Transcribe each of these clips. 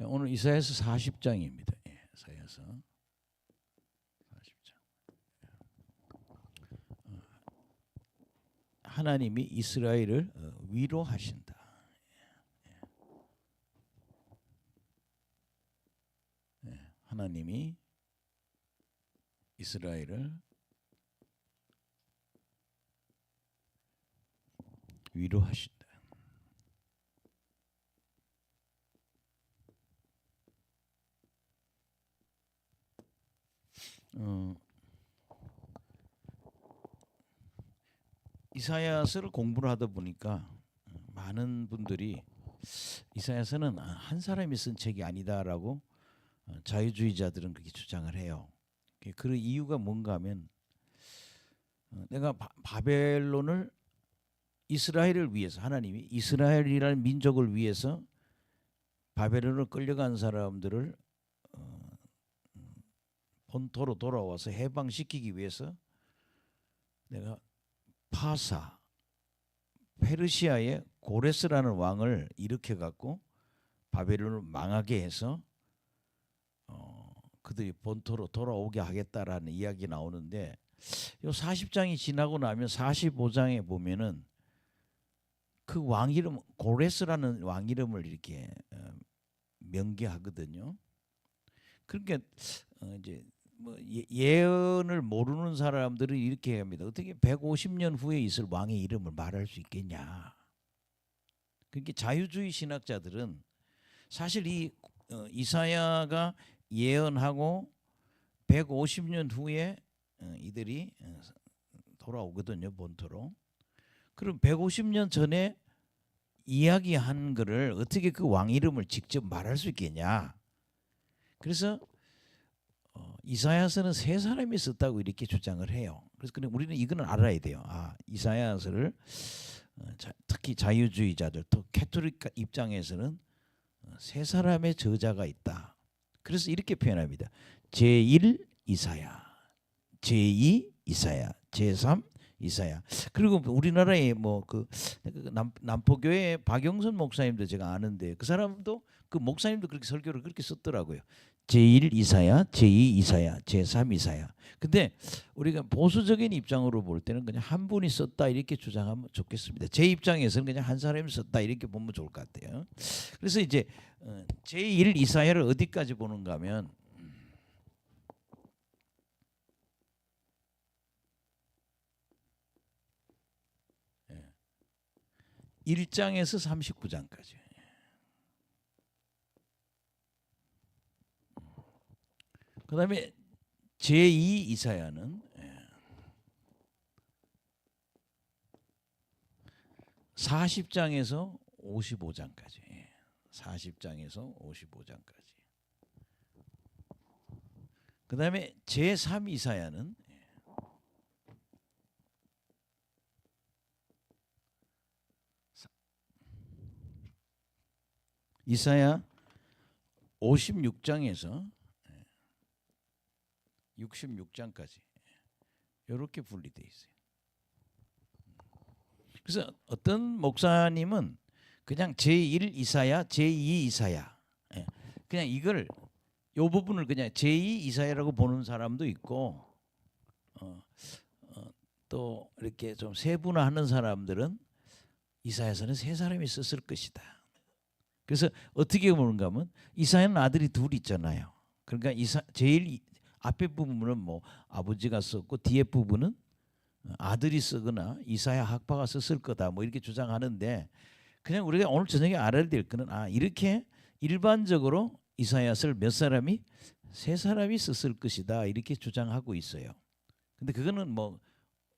오늘 이사야서 40장입니다. 이사야서 40장. 하나님이 이스라엘을 위로하신다. 하나님이 이스라엘을 위로하신다. 이사야서를 공부를 하다 보니까 많은 분들이 이사야서는 한 사람이 쓴 책이 아니다라고 자유주의자들은 그렇게 주장을 해요. 그 이유가 뭔가 하면 내가 바벨론을 이스라엘을 위해서 하나님이 이스라엘이라는 민족을 위해서 바벨론을 끌려간 사람들을 본토로 돌아와서 해방시키기 위해서 내가 파사 페르시아의 고레스라는 왕을 일으켜 갖고 바벨론을 망하게 해서 그들이 본토로 돌아오게 하겠다라는 이야기 나오는데 요 40장이 지나고 나면 45장에 보면은 그 왕 이름 고레스라는 왕 이름을 이렇게 명기하거든요. 그러니까 이제 뭐 예언을 모르는 사람들은 이렇게 합니다. 어떻게 150년 후에 있을 왕의 이름을 말할 수 있겠냐. 그러니까 자유주의 신학자들은 사실 이 이사야가 예언하고 150년 후에 이들이 돌아오거든요, 본토로. 그럼 150년 전에 이야기한 거를 어떻게 그 왕 이름을 직접 말할 수 있겠냐. 그래서 이사야서는 세 사람이 썼다고 이렇게 주장을 해요. 그래서 우리는 이거는 알아야 돼요. 이사야서를 특히 자유주의자들, 또 캐톨릭 입장에서는 세 사람의 저자가 있다. 그래서 이렇게 표현합니다. 제1 이사야, 제2 이사야, 제3 이사야. 그리고 우리나라에 뭐 그 남포교회 박영선 목사님도 제가 아는데 그 사람도 그 목사님도 그렇게 설교를 그렇게 썼더라고요. 제1 이사야, 제2 이사야, 제3 이사야. 근데 우리가 보수적인 입장으로 볼 때는 그냥 한 분이 썼다 이렇게 주장하면 좋겠습니다. 제 입장에서는 그냥 한 사람이 썼다 이렇게 보면 좋을 것 같아요. 그래서 이제 제1 이사야를 어디까지 보는가 하면 1장에서 39장까지. 그 다음에 제2 이사야는 40장에서 55장까지. 40장에서 55장까지. 그 다음에 제3 이사야는 이사야 56장에서 66장까지 이렇게 분리되어 있어요. 그래서 어떤 목사님은 그냥 제1 이사야, 제2 이사야, 그냥 이걸 요 부분을 그냥 제2 이사야라고 보는 사람도 있고, 또 이렇게 좀 세분화하는 사람들은 이사야서는 세 사람이 썼을 것이다. 그래서 어떻게 보는가 하면 이사야는 아들이 둘 있잖아요. 그러니까 제일 앞에 부분은 뭐 아버지가 썼고 뒤에 부분은 아들이 쓰거나 이사야 학파가 썼을 거다 뭐 이렇게 주장하는데, 그냥 우리가 오늘 저녁에 알아야 될 거는 이렇게 일반적으로 이사야서를 몇 사람이 세 사람이 썼을 것이다 이렇게 주장하고 있어요. 근데 그거는 뭐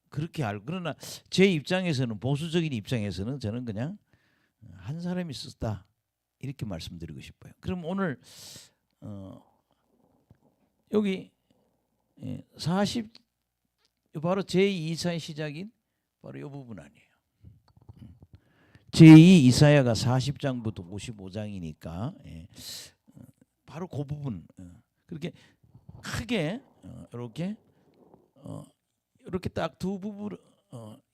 그렇게 그러나 제 입장에서는, 보수적인 입장에서는 저는 그냥 한 사람이 썼다 이렇게 말씀드리고 싶어요. 그럼 오늘 여기 40 바로 제2 이사야 시작인 바로 이 부분 아니에요. 제2 이사야가 40장부터 55장이니까 바로 그 부분. 그렇게 크게 이렇게 딱 두 부분,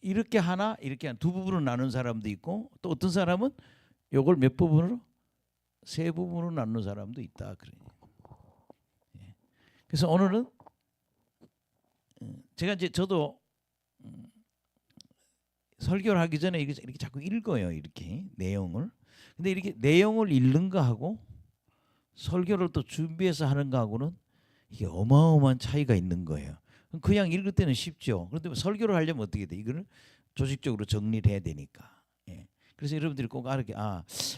이렇게 하나 이렇게 두 부분으로 나눈 사람도 있고, 또 어떤 사람은 요걸 몇 부분으로 세 부분으로 나누는 사람도 있다. 예. 그래서 오늘은 제가 이제 저도 설교를 하기 전에 이렇게 자꾸 읽어요. 이렇게 내용을. 근데 이렇게 내용을 읽는 거하고 설교를 또 준비해서 하는 거하고는 이게 어마어마한 차이가 있는 거예요. 그냥 읽을 때는 쉽죠. 그런데 설교를 하려면 어떻게 돼? 이거를 조직적으로 정리를 해야 되니까. 예. 그래서 여러분들이 꼭 알게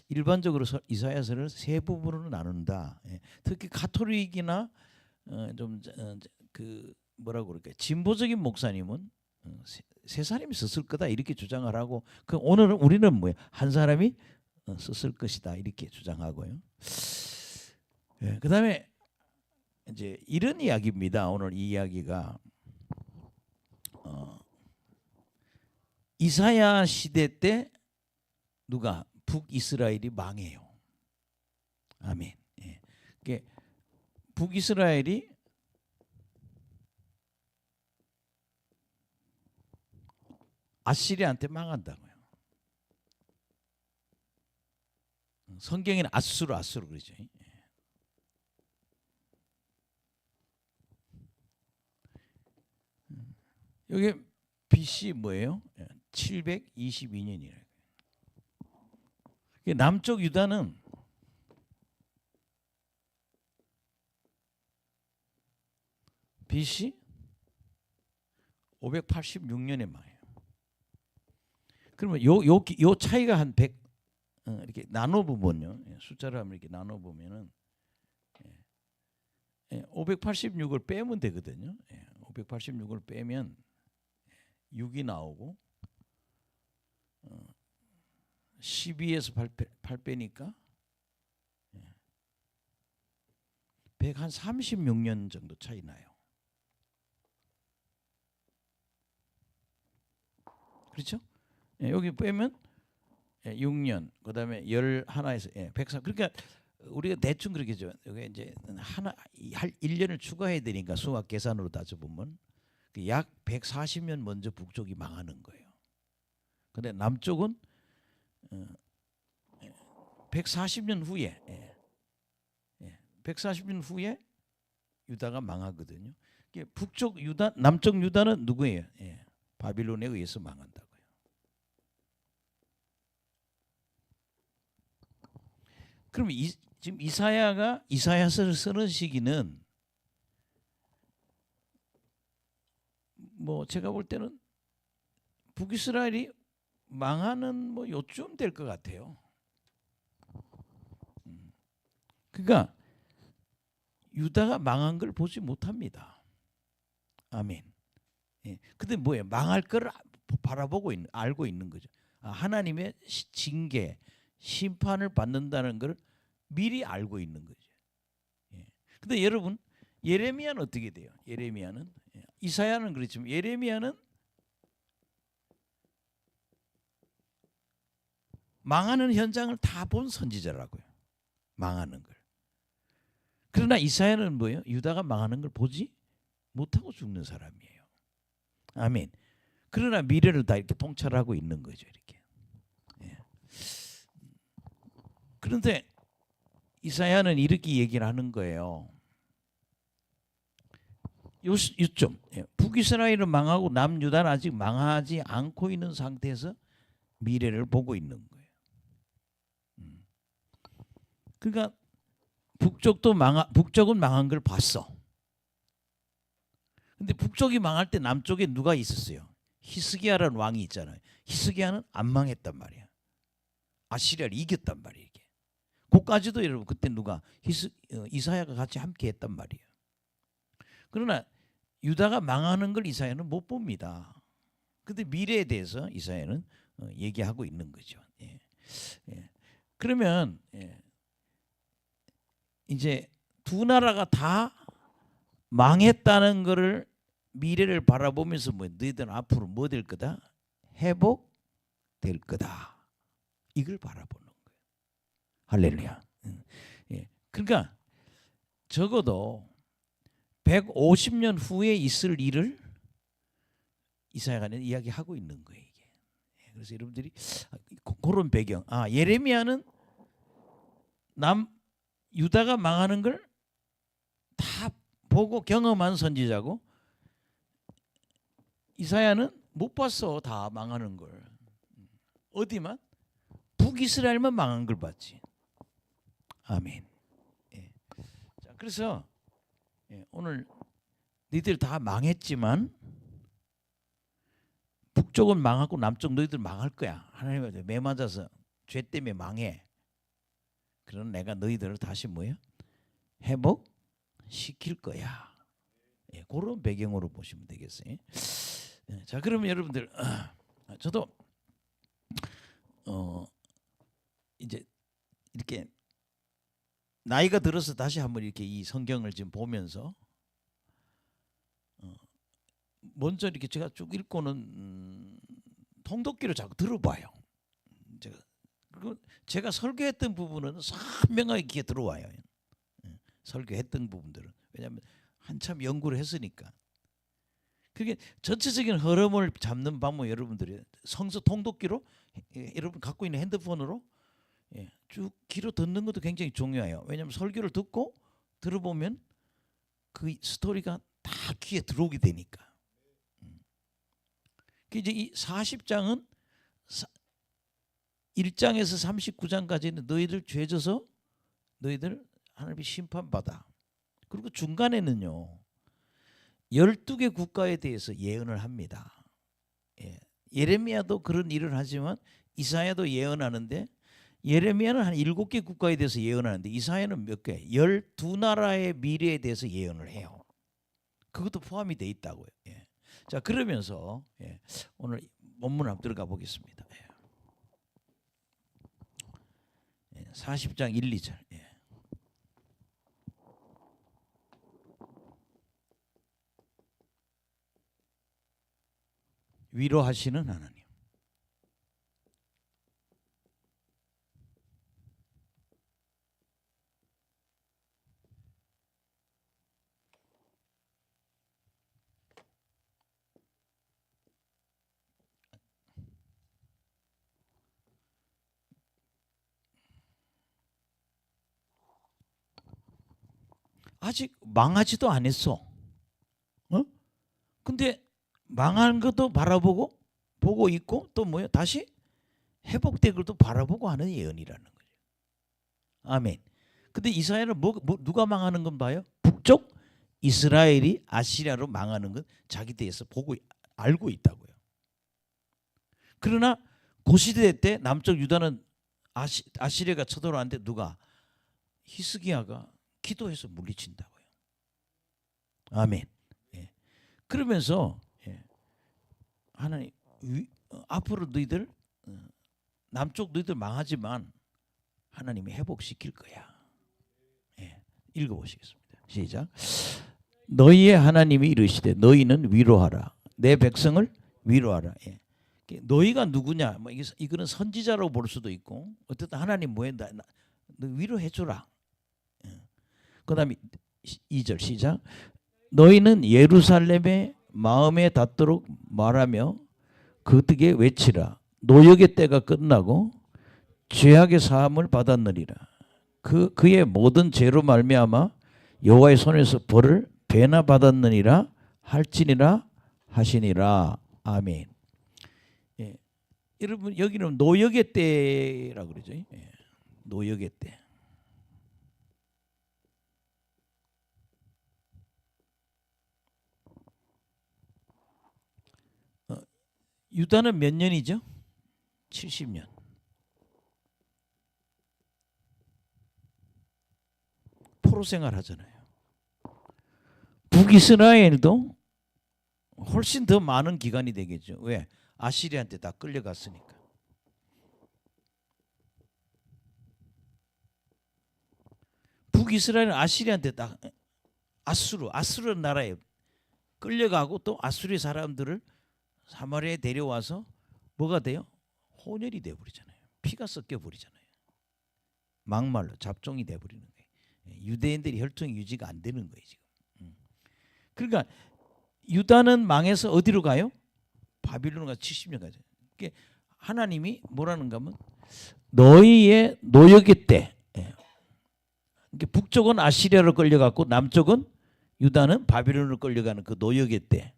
일반적으로 이사야서를 세 부분으로 나눈다. 예. 특히 가톨릭이나 그 뭐라고 그럴까 진보적인 목사님은 세 사람이 썼을 거다 이렇게 주장을 하고 그 오늘은 우리는 뭐야 한 사람이 썼을 것이다 이렇게 주장하고요. 예. 그다음에 이제 이런 이야기입니다. 오늘 이 이야기가 이사야 시대 때 누가 북이스라엘이 망해요. 아멘. 예. 북이스라엘이 아시리아한테 망한다고요. 성경에는 아수르 그러죠. 여기 BC 뭐예요? 722년이래요. 남쪽 유다는 BC 586년에 망해요. 그러면 요 차이가 한 100 이렇게 나눠 보면요. 숫자를 한번 이렇게 나눠 보면은 586을 빼면 되거든요. 586을 빼면 6이 나오고 12에서 8 빼니까 136년 정도 차이 나요. 그렇죠? 여기 빼면 6년, 그다음에 11에서 103. 그러니까 우리가 대충 그렇게죠. 여기 이제 하나 1년을 추가해야 되니까 수학 계산으로 따져 보면 약 140년 먼저 북쪽이 망하는 거예요. 근데 남쪽은 140년 후에 140년 후에 유다가 망하거든요. 북쪽 유다, 남쪽 유다는 누구예요? 바빌론에 의해서 망한다고요. 그럼 지금 이사야가 이사야서를 쓰는 시기는 뭐 제가 볼 때는 북이스라엘이 망하는 뭐 요쯤 될 것 같아요. 그러니까 유다가 망한 걸 보지 못합니다. 아멘. 근데 뭐예요? 망할 걸 바라보고 알고 있는 거죠. 하나님의 징계, 심판을 받는다는 걸 미리 알고 있는 거죠. 근데 여러분 예레미야는 어떻게 돼요? 예레미야는 이사야는 그렇지만 예레미야는 망하는 현장을 다 본 선지자라고요. 망하는 걸. 그러나 이사야는 뭐예요? 유다가 망하는 걸 보지 못하고 죽는 사람이에요. 아멘. 그러나 미래를 다 이렇게 통찰하고 있는 거죠. 이렇게. 그런데 이사야는 이렇게 얘기를 하는 거예요. 요점 북이스라엘은 망하고 남유다는 아직 망하지 않고 있는 상태에서 미래를 보고 있는 거예요. 그러니까 북쪽은 망한 걸 봤어. 근데 북쪽이 망할 때 남쪽에 누가 있었어요? 히스기야라는 왕이 있잖아요. 히스기야는 안 망했단 말이야. 아시리아를 이겼단 말이에요. 이게. 그까지도 여러분 그때 누가 이사야가 같이 함께했단 말이에요. 그러나 유다가 망하는 걸 이사야는 못 봅니다. 근데 미래에 대해서 이사야는 얘기하고 있는 거죠. 그러면 이제 두 나라가 다 망했다는 것을 미래를 바라보면서 뭐 너희들은 앞으로 뭐 될 거다? 회복될 거다. 이걸 바라보는 거예요. 할렐루야. 그러니까 적어도 150년 후에 있을 일을 이사야가 이야기하고 있는 거예요. 이게. 그래서 여러분들이 그런 배경. 예레미야는 유다가 망하는 걸 다 보고 경험한 선지자고 이사야는 못 봤어. 다 망하는 걸. 어디만? 북이스라엘만 망한 걸 봤지. 아멘. 예. 자, 그래서 오늘 너희들 다 망했지만 북쪽은 망하고 남쪽 너희들 망할 거야. 하나님한테 매 맞아서 죄 때문에 망해. 그러나 내가 너희들을 다시 뭐야? 회복시킬 거야. 예, 그런 배경으로 보시면 되겠어요. 예, 자, 그러면 여러분들 저도 이제 이렇게 나이가 들어서 다시 한번 이렇게 이 성경을 지금 보면서 먼저 이렇게 제가 쭉 읽고는 통독기로 자꾸 들어봐요. 제가 설교했던 부분은 선명하게 귀에 들어와요. 설교했던 부분들은 왜냐하면 한참 연구를 했으니까. 그게 전체적인 흐름을 잡는 방법 여러분들이 성서 통독기로 여러분 갖고 있는 핸드폰으로 쭉 귀로 듣는 것도 굉장히 중요해요. 왜냐하면 설교를 듣고 들어보면 그 스토리가 다 귀에 들어오게 되니까. 이제 이 40장은 1장에서 39장까지는 너희들 죄져서 너희들 하나님이 심판받아. 그리고 중간에는요 12개 국가에 대해서 예언을 합니다. 예레미야도 그런 일을 하지만 이사야도 예언하는데 예레미야는 한 7개 국가에 대해서 예언하는데 이사야는 몇 개? 12나라의 미래에 대해서 예언을 해요. 그것도 포함이 돼 있다고요. 자, 그러면서 오늘 본문 한번 들어가 보겠습니다. 40장 1, 2절. 위로하시는 하나님. 아직 망하지도 않았어. 근데 망한 것도 바라보고 보고 있고 또 뭐야? 다시 회복될 것도 바라보고 하는 예언이라는 거죠. 아멘. 근데 이스라엘은 누가 망하는 건 봐요? 북쪽 이스라엘이 아시리아로 망하는 건 자기 대해서 보고 알고 있다고요. 그러나 고시대 때 남쪽 유다는 아시리아가 쳐들어왔는데 누가? 히스기야가 기도해서 물리친다고요. 아멘. 그러면서 하나님 앞으로 너희들 남쪽 너희들 망하지만 하나님이 회복시킬 거야. 읽어보시겠습니다. 시작. 너희의 하나님이 이르시되 너희는 위로하라. 내 백성을 위로하라. 너희가 누구냐? 뭐 이거는 선지자라고 볼 수도 있고 어쨌든 하나님 뭐해? 너 위로해주라. 그 다음에 2절 시작. 너희는 예루살렘에 마음에 닿도록 말하며 그에게 외치라. 노역의 때가 끝나고 죄악의 사함을 받았느니라. 그의 모든 죄로 말미암아 여호와의 손에서 벌을 배나 받았느니라 할지니라 하시니라. 아멘. 여러분 여기는 노역의 때라고 그러죠. 노역의 때. 유다는 몇 년이죠? 70년. 포로 생활하잖아요. 북이스라엘도 훨씬 더 많은 기간이 되겠죠. 왜? 아시리한테 다 끌려갔으니까. 북이스라엘은 아시리한테 다 아수르 나라에 끌려가고 또 아수르의 사람들을 사마리아에 데려와서 뭐가 돼요? 혼혈이 돼버리잖아요. 피가 섞여버리잖아요. 막말로 잡종이 돼버리는 거예요. 유대인들이 혈통이 유지가 안 되는 거예요 지금. 그러니까 유다는 망해서 어디로 가요? 바빌론으로 가서 70년 가죠. 하나님이 뭐라는가 하면 너희의 노역의 때 그러니까 북쪽은 아시리아로 끌려갔고 남쪽은 유다는 바빌론으로 끌려가는 그 노역의 때.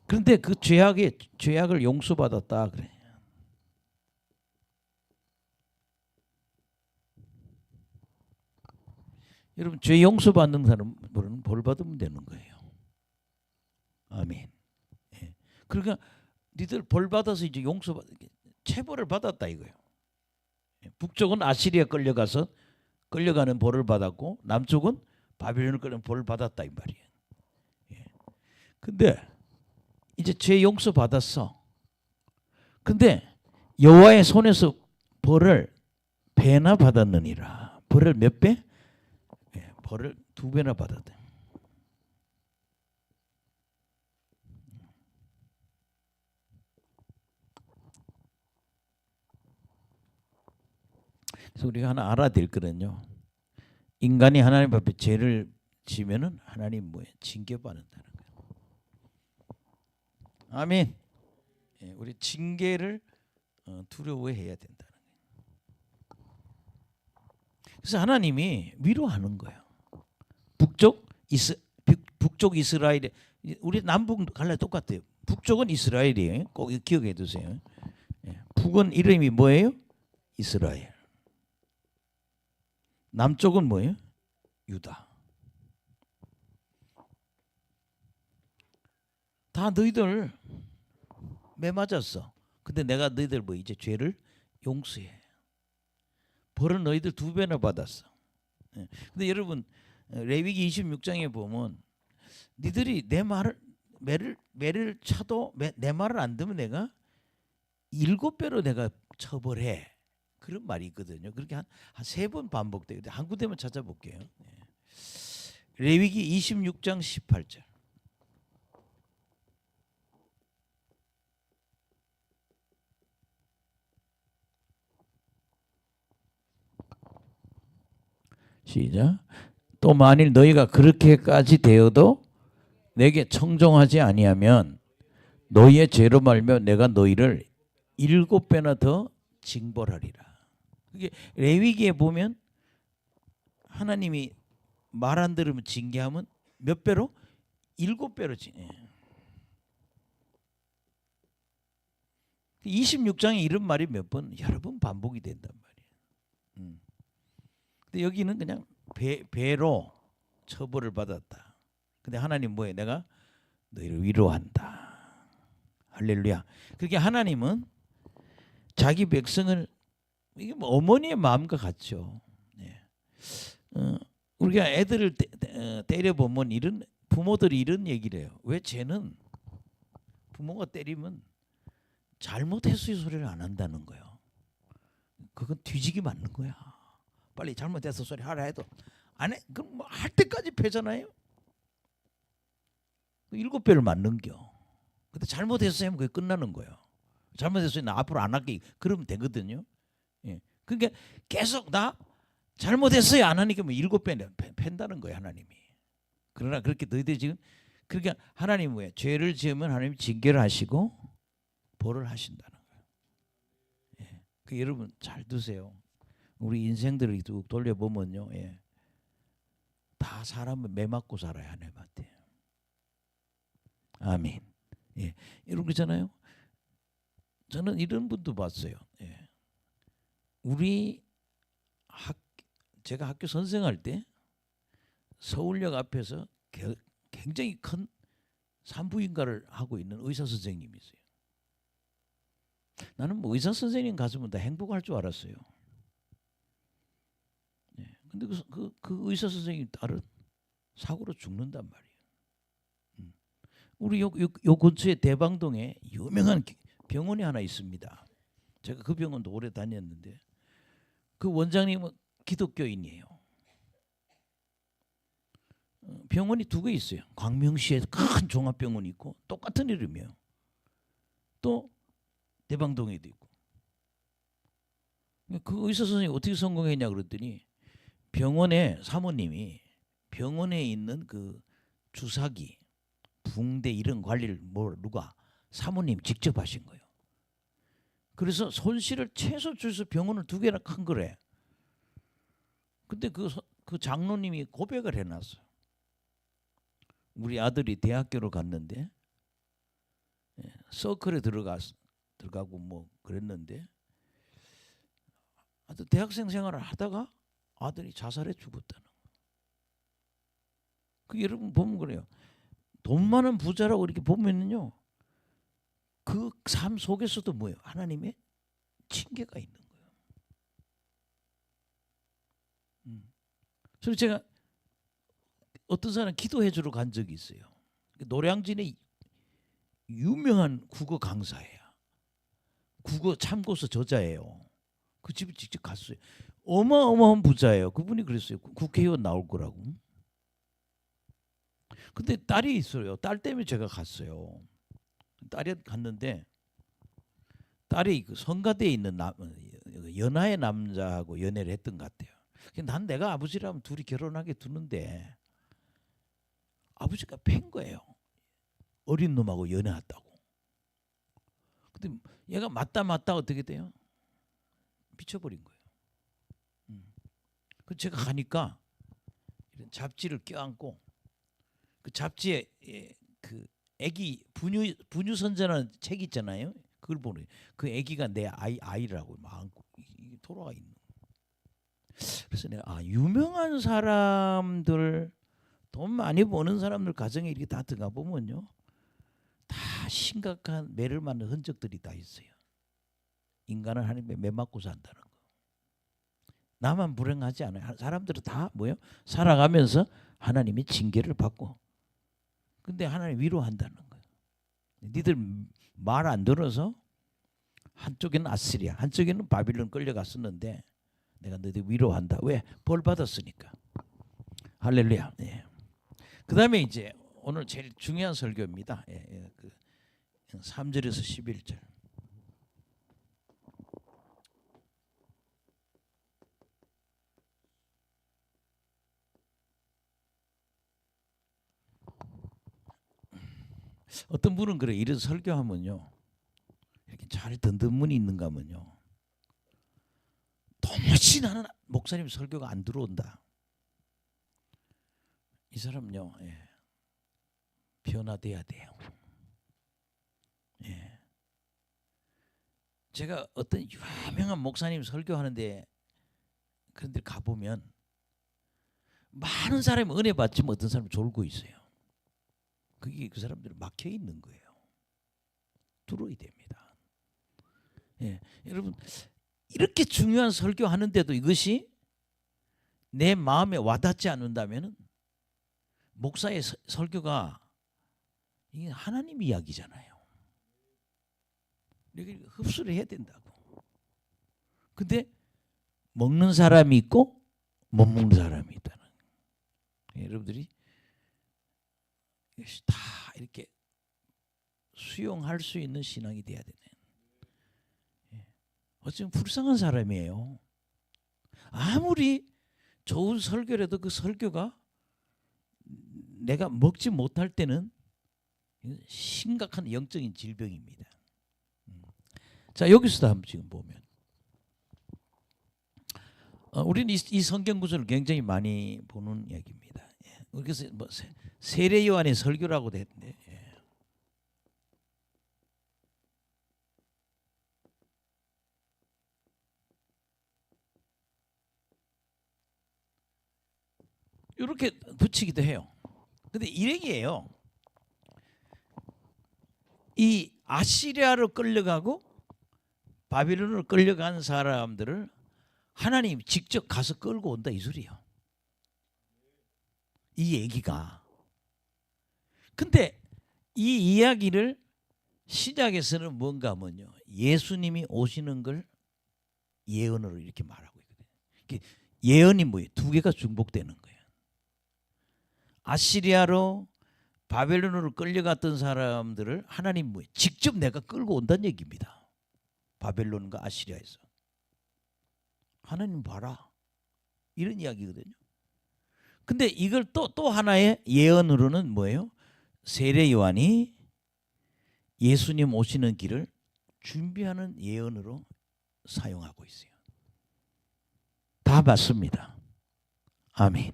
그런데 그 죄악을 용서받았다 그래. 여러분 죄 용서받는 사람은 벌 받으면 되는 거예요. 아멘. 예. 그러니까 니들 벌 받아서 이제 체벌을 받았다 이거예요. 북쪽은 아시리아 끌려가서 끌려가는 벌을 받았고 남쪽은 바빌론을 끌려가는 벌을 받았다 이 말이에요. 예. 근데 이제 죄 용서 받았어. 근데 여호와의 손에서 벌을 배나 받았느니라. 벌을 몇 배? 예, 벌을 2배나 받았대. 그래서 우리가 하나 알아야 될 거는요. 인간이 하나님 앞에 죄를 지면은 하나님 뭐예요? 징계받는다는 거예요. 아멘. 예, 우리 징계를 두려워해야 된다는 거예요. 그래서 하나님이 위로하는 거예요. 북쪽 이스라엘, 우리 남북 갈래 똑같아요. 북쪽은 이스라엘이에요. 꼭 기억해 두세요. 예, 북은 이름이 뭐예요? 이스라엘. 남쪽은 뭐예요? 유다. 다 너희들 매 맞았어. 근데 내가 너희들 뭐 이제 죄를 용서해. 벌은 너희들 2배나 받았어. 근데 여러분 레위기 26장에 보면 니들이 내 말을 매를 쳐도 내 말을 안 듣면 내가 7배로 내가 처벌해. 그런 말이 있거든요. 그렇게 한 3번 반복돼요. 한 군데만 찾아볼게요. 레위기 26장 18절. 시작. 또 만일 너희가 그렇게까지 되어도 내게 청종하지 아니하면 너희의 죄로 말며 내가 너희를 7배나 더 징벌하리라. 이게 레위기에 보면 하나님이 말 안 들으면 징계하면 몇 배로? 7배로 징계. 26장에 이런 말이 몇 번 여러 번 반복이 된단 말이에요. 근데 여기는 그냥 배로 처벌을 받았다. 근데 하나님 뭐예요? 내가 너희를 위로한다. 할렐루야. 그렇게 하나님은 자기 백성을, 이게 뭐 어머니의 마음과 같죠. 네. 우리가 애들을 때려보면 부모들이 이런 얘기를 해요. 왜 쟤는 부모가 때리면 잘못했어요 소리를 안 한다는 거예요. 그건 뒤지기 맞는 거야. 빨리 잘못했어 소리 하라 해도 안 해. 그럼 뭐 할 때까지 패잖아요. 7배를 맞는겨. 근데 잘못했어요 하면 그게 끝나는 거예요. 잘못했어요 나 앞으로 안 할게. 그러면 되거든요. 예. 그러니까 계속 나 잘못했어요 안 하니까 뭐 7배 팬다는 거예요 하나님이. 그러나 그렇게 너희들이 지금 그러니까 하나님 뭐예요? 죄를 지으면 하나님이 징계를 하시고 벌을 하신다는 거예요. 예. 그 여러분 잘 드세요. 우리 인생들을 쭉 돌려보면요, 예. 다 사람은 매 맞고 살아야 하나님한테. 아멘. 예. 이런 거잖아요. 저는 이런 분도 봤어요. 예. 제가 학교 선생할 때 서울역 앞에서 굉장히 큰 산부인과를 하고 있는 의사 선생님이 있어요. 나는 뭐 의사 선생님 가수면 다 행복할 줄 알았어요. 네. 근데 그 의사 선생님 딸은 사고로 죽는단 말이에요. 우리 요 근처에 대방동에 유명한 병원이 하나 있습니다. 제가 그 병원도 오래 다녔는데 그 원장님은 기독교인이에요. 병원이 2개 있어요. 광명시에 큰 종합병원이 있고 똑같은 이름이에요. 또 대방동에도 있고. 그 의사 선생님이 어떻게 성공했냐 그랬더니 병원에 사모님이 병원에 있는 그 주사기, 붕대 이런 관리를 누가 사모님 직접 하신 거예요. 그래서 손실을 최소 줄여서 병원을 2개나 큰 거래. 근데 그 장로님이 고백을 해놨어요. 우리 아들이 대학교를 갔는데 서클에 들어가고 뭐 그랬는데 하여튼 대학생 생활을 하다가 아들이 자살해 죽었다는. 그 여러분 보면 그래요. 돈 많은 부자라고 이렇게 보면은요, 그 삶 속에서도 뭐예요? 하나님의 징계가 있는 거예요. 그래서 제가 어떤 사람 기도해 주러 간 적이 있어요. 노량진의 유명한 국어 강사예요. 국어 참고서 저자예요. 그 집에 직접 갔어요. 어마어마한 부자예요. 그분이 그랬어요. 국회의원 나올 거라고. 근데 딸이 있어요. 딸 때문에 제가 갔어요. 딸이 갔는데 딸이 그 성가대에 있는 연하의 남자하고 연애를 했던 것 같아요. 난 내가 아버지라면 둘이 결혼하게 두는데 아버지가 팬 거예요. 어린 놈하고 연애했다고. 근데 얘가 맞다 어떻게 돼요? 미쳐버린 거예요. 그 제가 가니까 이런 잡지를 껴안고 그 잡지에 그 아기 분유 선전하는 책 있잖아요. 그걸 보는 그 아기가 내 아이라고 막 안고 돌아가 있는. 그래서 내가 유명한 사람들, 돈 많이 버는 사람들 가정에 이렇게 다 들어가 보면요, 다 심각한 매를 맞는 흔적들이 다 있어요. 인간은 하나님의 매 맞고 산다는 거. 나만 불행하지 않아요. 사람들은 다 뭐요? 살아가면서 하나님의 징계를 받고. 근데 하나님 위로한다는 거예요. 니들 말 안 들어서 한쪽에는 아시리아, 한쪽에는 바빌론 끌려갔었는데 내가 너희들 위로한다. 왜? 벌 받았으니까. 할렐루야. 예. 그다음에 이제 오늘 제일 중요한 설교입니다. 그 3절에서 11절. 어떤 분은 그래, 이런 설교하면요, 이렇게 잘 듣는 분이 있는가 하면요, 도무지 나는 목사님 설교가 안 들어온다. 이 사람요, 변화돼야 돼요. 제가 어떤 유명한 목사님 설교하는데 그런 데 가보면 많은 사람이 은혜 받지만 어떤 사람은 졸고 있어요. 그게 그 사람들은 막혀 있는 거예요. 들어야 됩니다. 여러분, 이렇게 중요한 설교하는데도 이것이 내 마음에 와닿지 않는다면 목사의 설교가 이게 하나님 이야기잖아요. 이렇게 흡수를 해야 된다고. 근데 먹는 사람이 있고 못 먹는 사람이 있다는. 여러분들이 다 이렇게 수용할 수 있는 신앙이 돼야 되네. 어쩌면 불쌍한 사람이에요. 아무리 좋은 설교라도 그 설교가 내가 먹지 못할 때는 심각한 영적인 질병입니다. 자, 여기서도 한번 지금 보면 우리는 이 성경 구절을 굉장히 많이 보는 이야기입니다. 그래서 뭐 세례 요한의 설교라고도 했는데, 이렇게 붙이기도 해요. 근데 이 얘기예요. 이 아시리아로 끌려가고 바빌론으로 끌려간 사람들을 하나님 직접 가서 끌고 온다 이 소리예요. 이 얘기가. 근데 이 이야기를 시작에서는 뭔가 하면요, 예수님이 오시는 걸 예언으로 이렇게 말하고 있거든요. 예언이 뭐예요? 두 개가 중복되는 거예요. 아시리아로 바벨론으로 끌려갔던 사람들을 하나님 뭐예요? 직접 내가 끌고 온다는 얘기입니다. 바벨론과 아시리아에서. 하나님 봐라. 이런 이야기거든요. 근데 이걸 또 하나의 예언으로는 뭐예요? 세례 요한이 예수님 오시는 길을 준비하는 예언으로 사용하고 있어요. 다 맞습니다. 아멘.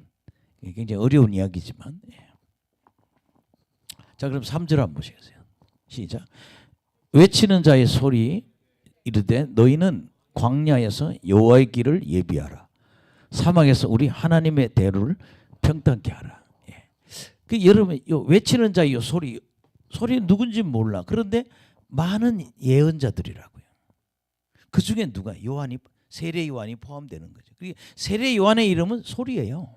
굉장히 어려운 이야기지만. 자, 그럼 3절 한번 보시겠어요. 시작. 외치는 자의 소리 이르되 너희는 광야에서 여호와의 길을 예비하라. 사막에서 우리 하나님의 대로를 평탄케 하라. 그 여러분 외치는 자의 소리는 누군지 몰라. 그런데 많은 예언자들이라고요. 그 중에 누가 세례 요한이 포함되는 거죠. 세례 요한의 이름은 소리예요.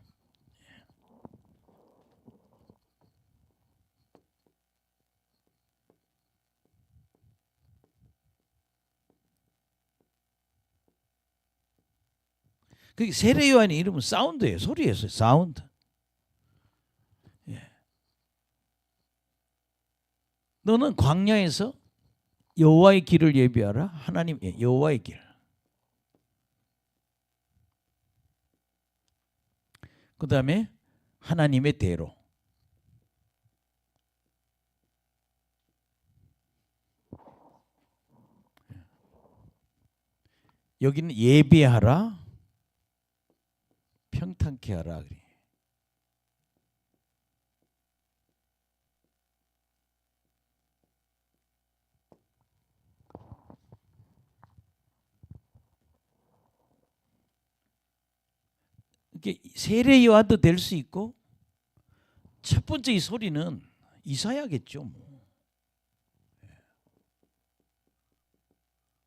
그 세례 요한의 이름은 사운드예요. 소리였어요. 사운드. 너는 광야에서 여호와의 길을 예비하라. 하나님 여호와의 길. 그 다음에 하나님의 대로. 여기는 예비하라. 평탄케 하라. 이게 세례 요한도 될 수 있고 첫 번째 이 소리는 이사야겠죠.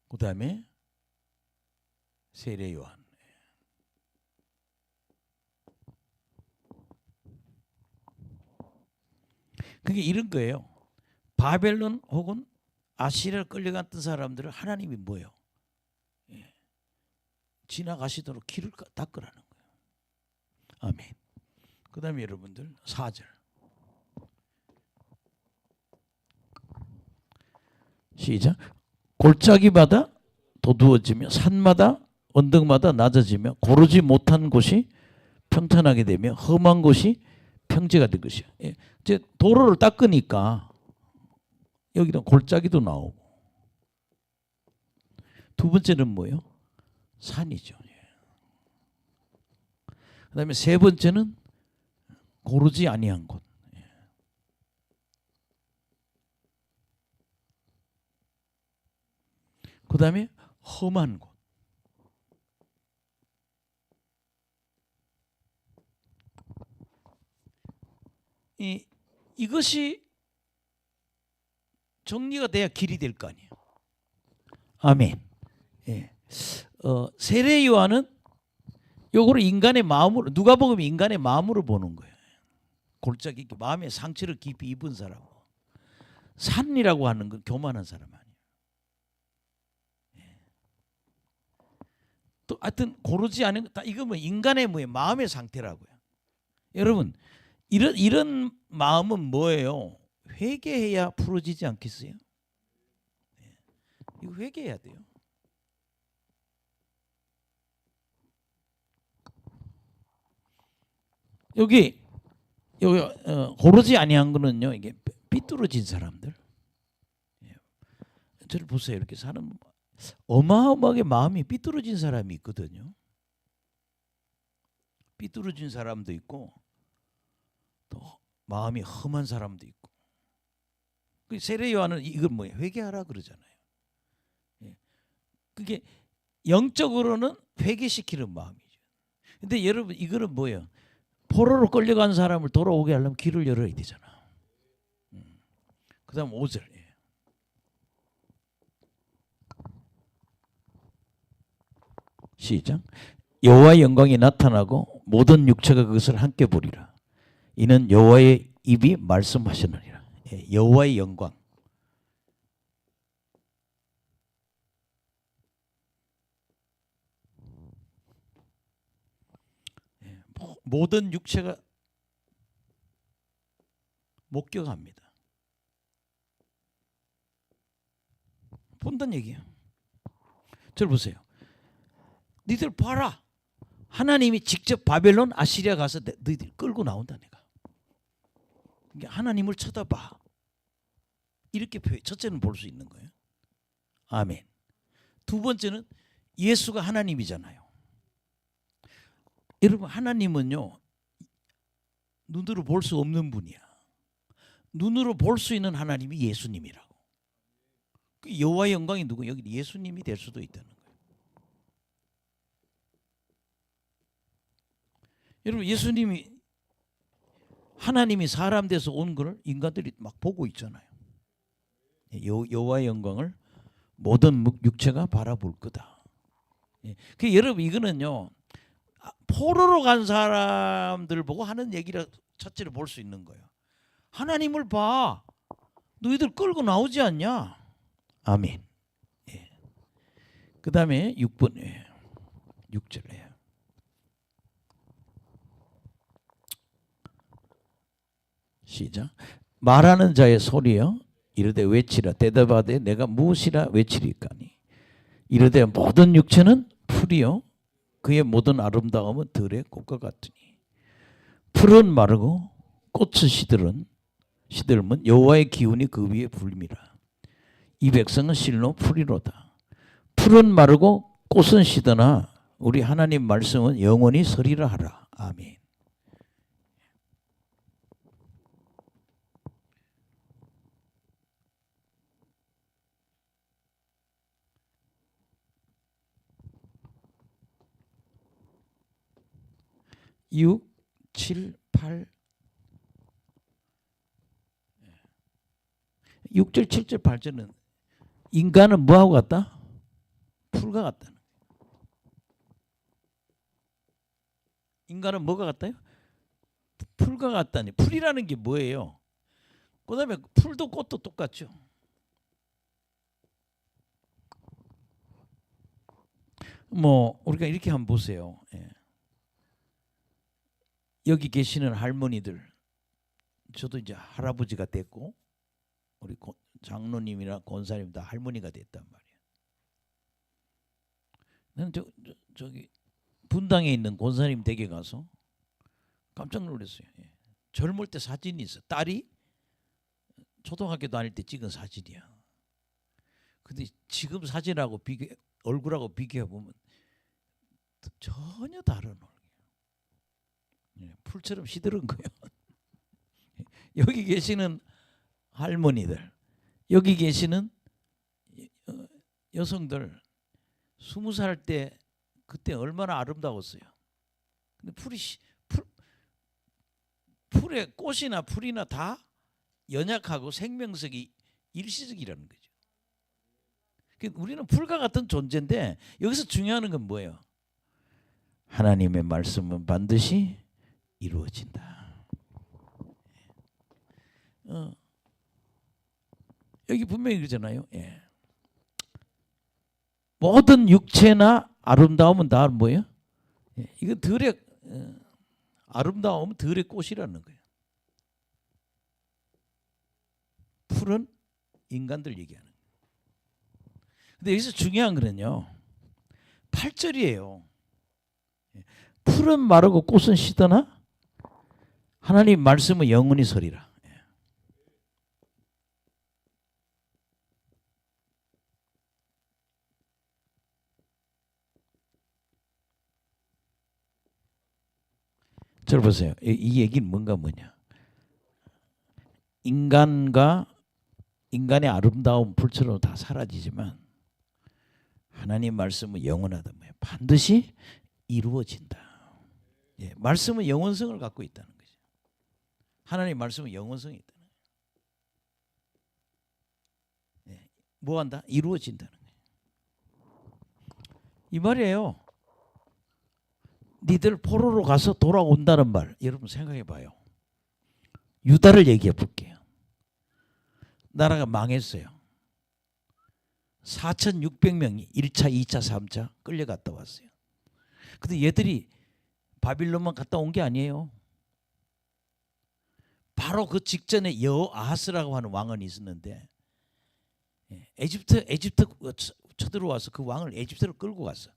그 다음에 세례 요한. 그게 이런 거예요. 바벨론 혹은 아시리아를 끌려갔던 사람들을 하나님이 뭐예요? 지나가시도록 길을 닦으라는 거예요. 아멘. 그 다음에 여러분들 4절 시작. 골짜기마다 도두어지며 산마다 언덕마다 낮아지며 고르지 못한 곳이 평탄하게 되며 험한 곳이 평지가 될 것이야. 이제 도로를 닦으니까 여기는 골짜기도 나오고. 두 번째는 뭐예요? 산이죠. 그다음에 세 번째는 고르지 아니한 곳. 그다음에 험한 곳. 이것이 정리가 돼야 길이 될 거 아니에요. 아멘. 세례 요한은 요거를 인간의 마음으로, 누가복음 인간의 마음으로 보는 거예요. 골짜기 마음의 상처를 깊이 입은 사람. 산이라고 하는 건 교만한 사람 아니에요. 또 하여튼 고르지 않은 거, 이거 뭐 인간의 마음의 상태라고요. 여러분 이런 마음은 뭐예요? 회개해야 풀어지지 않겠어요? 이거 회개해야 돼요. 여기 고르지 아니한 거는요, 이게 삐뚤어진 사람들. 저를 보세요. 이렇게 사는 어마어마하게 마음이 삐뚤어진 사람이 있거든요. 삐뚤어진 사람도 있고 또 마음이 험한 사람도 있고. 세례 요한은 이걸 뭐예요? 회개하라 그러잖아요. 그게 영적으로는 회개시키는 마음이죠. 근데 여러분 이거는 뭐예요? 포로로 끌려간 사람을 돌아오게 하려면 길을 열어야 되잖아. 그 다음 5절. 시작. 여호와의 영광이 나타나고 모든 육체가 그것을 함께 보리라. 이는 여호와의 입이 말씀하시느니라. 여호와의 영광. 모든 육체가 목격합니다. 본다는 얘기예요. 저를 보세요. 니들 봐라. 하나님이 직접 바벨론 아시리아 가서 너희들 끌고 나온다 내가. 그러니까 하나님을 쳐다봐. 이렇게 첫째는 볼 수 있는 거예요. 아멘. 두 번째는 예수가 하나님이잖아요. 여러분 하나님은요 눈으로 볼 수 없는 분이야. 눈으로 볼 수 있는 하나님이 예수님이라고. 그 여호와의 영광이 누구? 여기 예수님이 될 수도 있다는 거예요. 여러분 예수님이 하나님이 사람 돼서 온 걸 인간들이 막 보고 있잖아요. 여호와의 영광을 모든 육체가 바라볼 거다. 그 여러분 이거는요 포로로 간 사람들 보고 하는 얘기라 첫째로 볼 수 있는 거예요. 하나님을 봐. 너희들 끌고 나오지 않냐? 아멘. 예. 그 다음에 6번 6절에 시작. 말하는 자의 소리여 이르되 외치라. 대답하되 내가 무엇이라 외치리까니. 이르되 모든 육체는 풀이요 그의 모든 아름다움은 들의 꽃과 같으니. 풀은 마르고 꽃은 시들면 여호와의 기운이 그 위에 불미라. 이 백성은 실로 풀이로다. 풀은 마르고 꽃은 시드나 우리 하나님 말씀은 영원히 서리라 하라. 아멘. 육, 7, 8 6절, 7절, 8절은 인간은 뭐하고 같다? 풀과 같다는 거예요. 인간은 뭐가 같다요? 풀과 같다니. 풀이라는 게 뭐예요? 그 다음에 풀도 꽃도 똑같죠. 뭐 우리가 이렇게 한번 보세요. 여기 계시는 할머니들, 저도 이제 할아버지가 됐고 우리 장로님이나 권사님 다 할머니가 됐단 말이에요. 나는 저기 분당에 있는 권사님 댁에 가서 깜짝 놀랐어요. 젊을 때 사진이 있어. 딸이 초등학교 다닐 때 찍은 사진이야. 근데 지금 사진하고 얼굴하고 비교해 보면 전혀 다른 얼굴. 풀처럼 시들은 거예요. 여기 계시는 할머니들, 여기 계시는 여성들 20살 때 그때 얼마나 아름다웠어요. 근데 풀의 꽃이나 풀이나 다 연약하고 생명력이 일시적이라는 거죠. 우리는 풀과 같은 존재인데 여기서 중요한 건 뭐예요? 하나님의 말씀은 반드시 이루어진다. 여기 분명히 그러잖아요. 모든 육체나 아름다움은 다 뭐예요? 이건 들의 아름다움은 들의 꽃이라는 거예요. 풀은 인간들 얘기하는 거예요. 근데 여기서 중요한 거는요 8절이에요. 풀은 마르고 꽃은 시드나 하나님 말씀은 영원히 서리라. 저 보세요. 이 얘기는 뭐냐? 인간의 아름다운 풀처럼 다 사라지지만 하나님 말씀은 영원하다. 반드시 이루어진다. 말씀은 영원성을 갖고 있다는 거죠. 하나님 말씀은 영원성이 있다는 거예요. 뭐한다? 이루어진다는 거예요. 이 말이에요. 니들 포로로 가서 돌아온다는 말 여러분 생각해 봐요. 유다를 얘기해 볼게요. 나라가 망했어요. 4,600명이 1차, 2차, 3차 끌려갔다 왔어요. 근데 얘들이 바빌론만 갔다 온 게 아니에요. 바로 그 직전에 여호아하스라고 하는 왕은 있었는데 에집트 쳐들어와서 그 왕을 에집트로 끌고 갔어.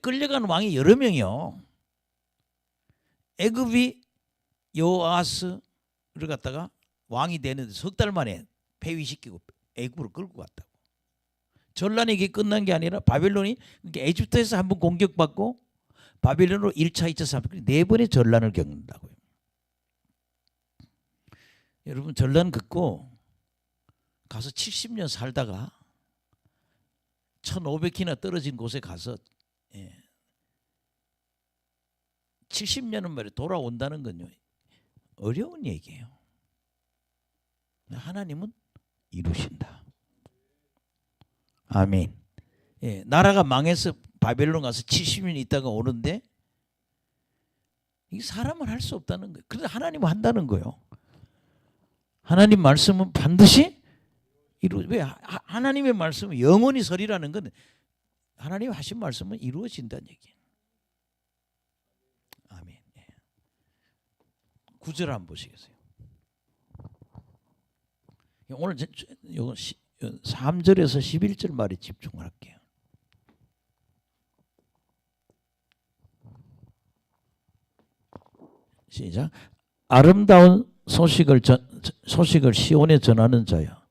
끌려간 왕이 여러 명이요. 애굽이 여호아하스를 갖다가 왕이 되는데 석 달 만에 폐위시키고 애굽으로 끌고 갔다고. 전란이 이게 끝난 게 아니라 바벨론이 에집트에서 한번 공격받고 바빌론으로 1차, 2차, 3차 네 번의 전란을 겪는다고요. 여러분 전란 겪고 가서 70년 살다가 1500km나 떨어진 곳에 가서 70년은 말이에요. 돌아온다는 건요. 어려운 얘기예요. 하나님은 이루신다. 아멘. 나라가 망해서 바벨론 가서 70년 있다가 오는데 이게 사람은 할 수 없다는 거예요. 그런데 하나님은 한다는 거예요. 하나님 말씀은 반드시 왜 하나님의 말씀은 영원히 서리라는 건 하나님 하신 말씀은 이루어진다는 얘기예요. 아멘. 9절 한번 보시겠어요? 오늘 3절에서 11절 말에 집중할게요. 시작. 아름다운 소식을 시온에 전하는 자야,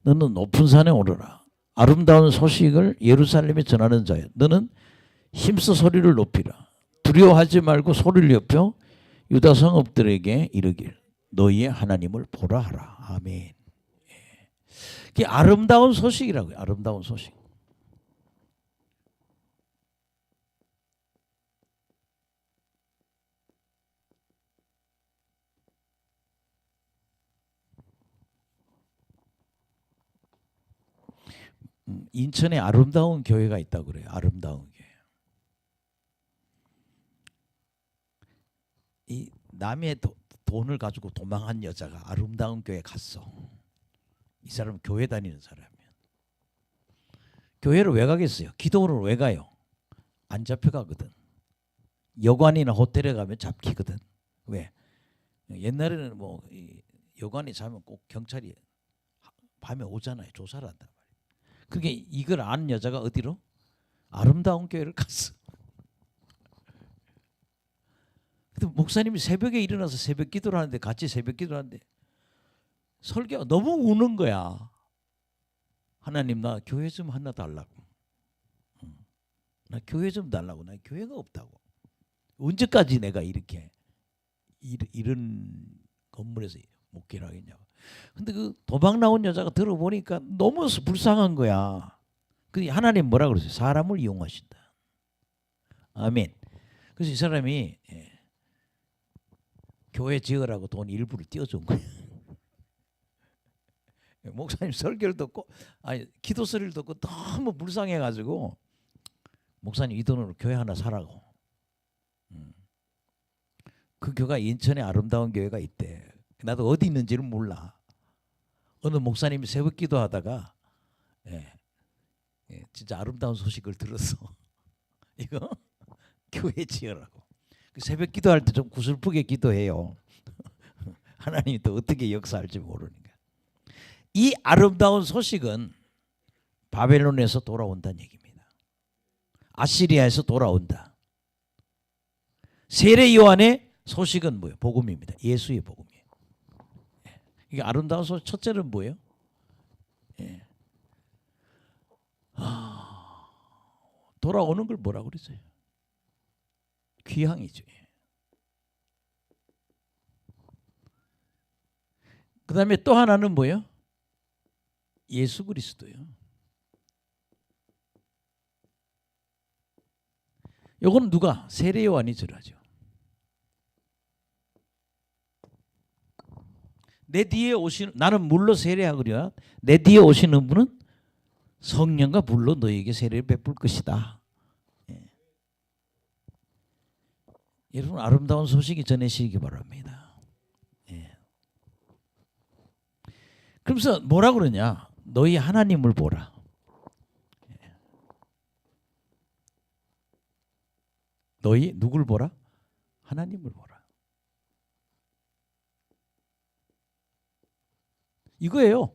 너는 높은 산에 오르라. 아름다운 소식을 예루살렘에 전하는 자야, 너는 힘써 소리를 높이라. 두려워하지 말고 소리를 높여 유다 성읍들에게 이르길 너희의 하나님을 보라 하라. 아멘. 그게 아름다운 소식이라고요. 아름다운 소식. 인천에 아름다운 교회가 있다고 그래요. 아름다운 교회. 이 남의 돈을 가지고 도망한 여자가 아름다운 교회 갔어. 이 사람은 교회 다니는 사람이야. 교회를 왜 가겠어요? 기도를 왜 가요? 안 잡혀가거든. 여관이나 호텔에 가면 잡히거든. 왜? 옛날에는 뭐 여관에 자면 꼭 경찰이 밤에 오잖아요. 조사를 한단 말이에요. 그게 이걸 아는 여자가 어디로? 아름다운 교회를 갔어. 근데 목사님이 새벽에 일어나서 새벽 기도를 하는데 같이 새벽 기도를 하는데 설교가 너무 우는 거야. 하나님 나 교회 좀 하나 달라고. 나 교회 좀 달라고. 나 교회가 없다고. 언제까지 내가 이렇게 이런 건물에서 목회를 하겠냐고. 근데 그 도망 나온 여자가 들어보니까 너무 불쌍한 거야. 그 하나님 뭐라 그러세요? 사람을 이용하신다. 아멘. 그래서 이 사람이 교회 지으라고 돈 일부를 띄워준 거야. 목사님 설교를 듣고 기도 소리를 듣고 너무 불쌍해가지고 목사님 이 돈으로 교회 하나 사라고. 그 교회가 인천에 아름다운 교회가 있대. 나도 어디 있는지는 몰라. 어느 목사님이 새벽 기도하다가 진짜 아름다운 소식을 들었어. 이거 교회 지으라고. 새벽 기도할 때 좀 구슬프게 기도해요. 하나님이 또 어떻게 역사할지 모르니까. 이 아름다운 소식은 바벨론에서 돌아온다는 얘기입니다. 아시리아에서 돌아온다. 세례 요한의 소식은 뭐예요? 복음입니다. 예수의 복음이에요. 이게 아름다운 소식 첫째는 뭐예요? 돌아오는 걸 뭐라고 그랬어요? 귀향이죠. 그 다음에 또 하나는 뭐예요? 예수 그리스도요. 요건 누가? 세례 요한이 전하죠. 내 뒤에 오시는, 나는 물로 세례하거니와 내 뒤에 오시는 분은 성령과 물로 너희에게 세례를 베풀 것이다. 여러분 아름다운 소식이 전해지기 바랍니다. 그러면서 뭐라 그러냐? 너희 하나님을 보라. 너희 누굴 보라? 하나님을 보라. 이거예요.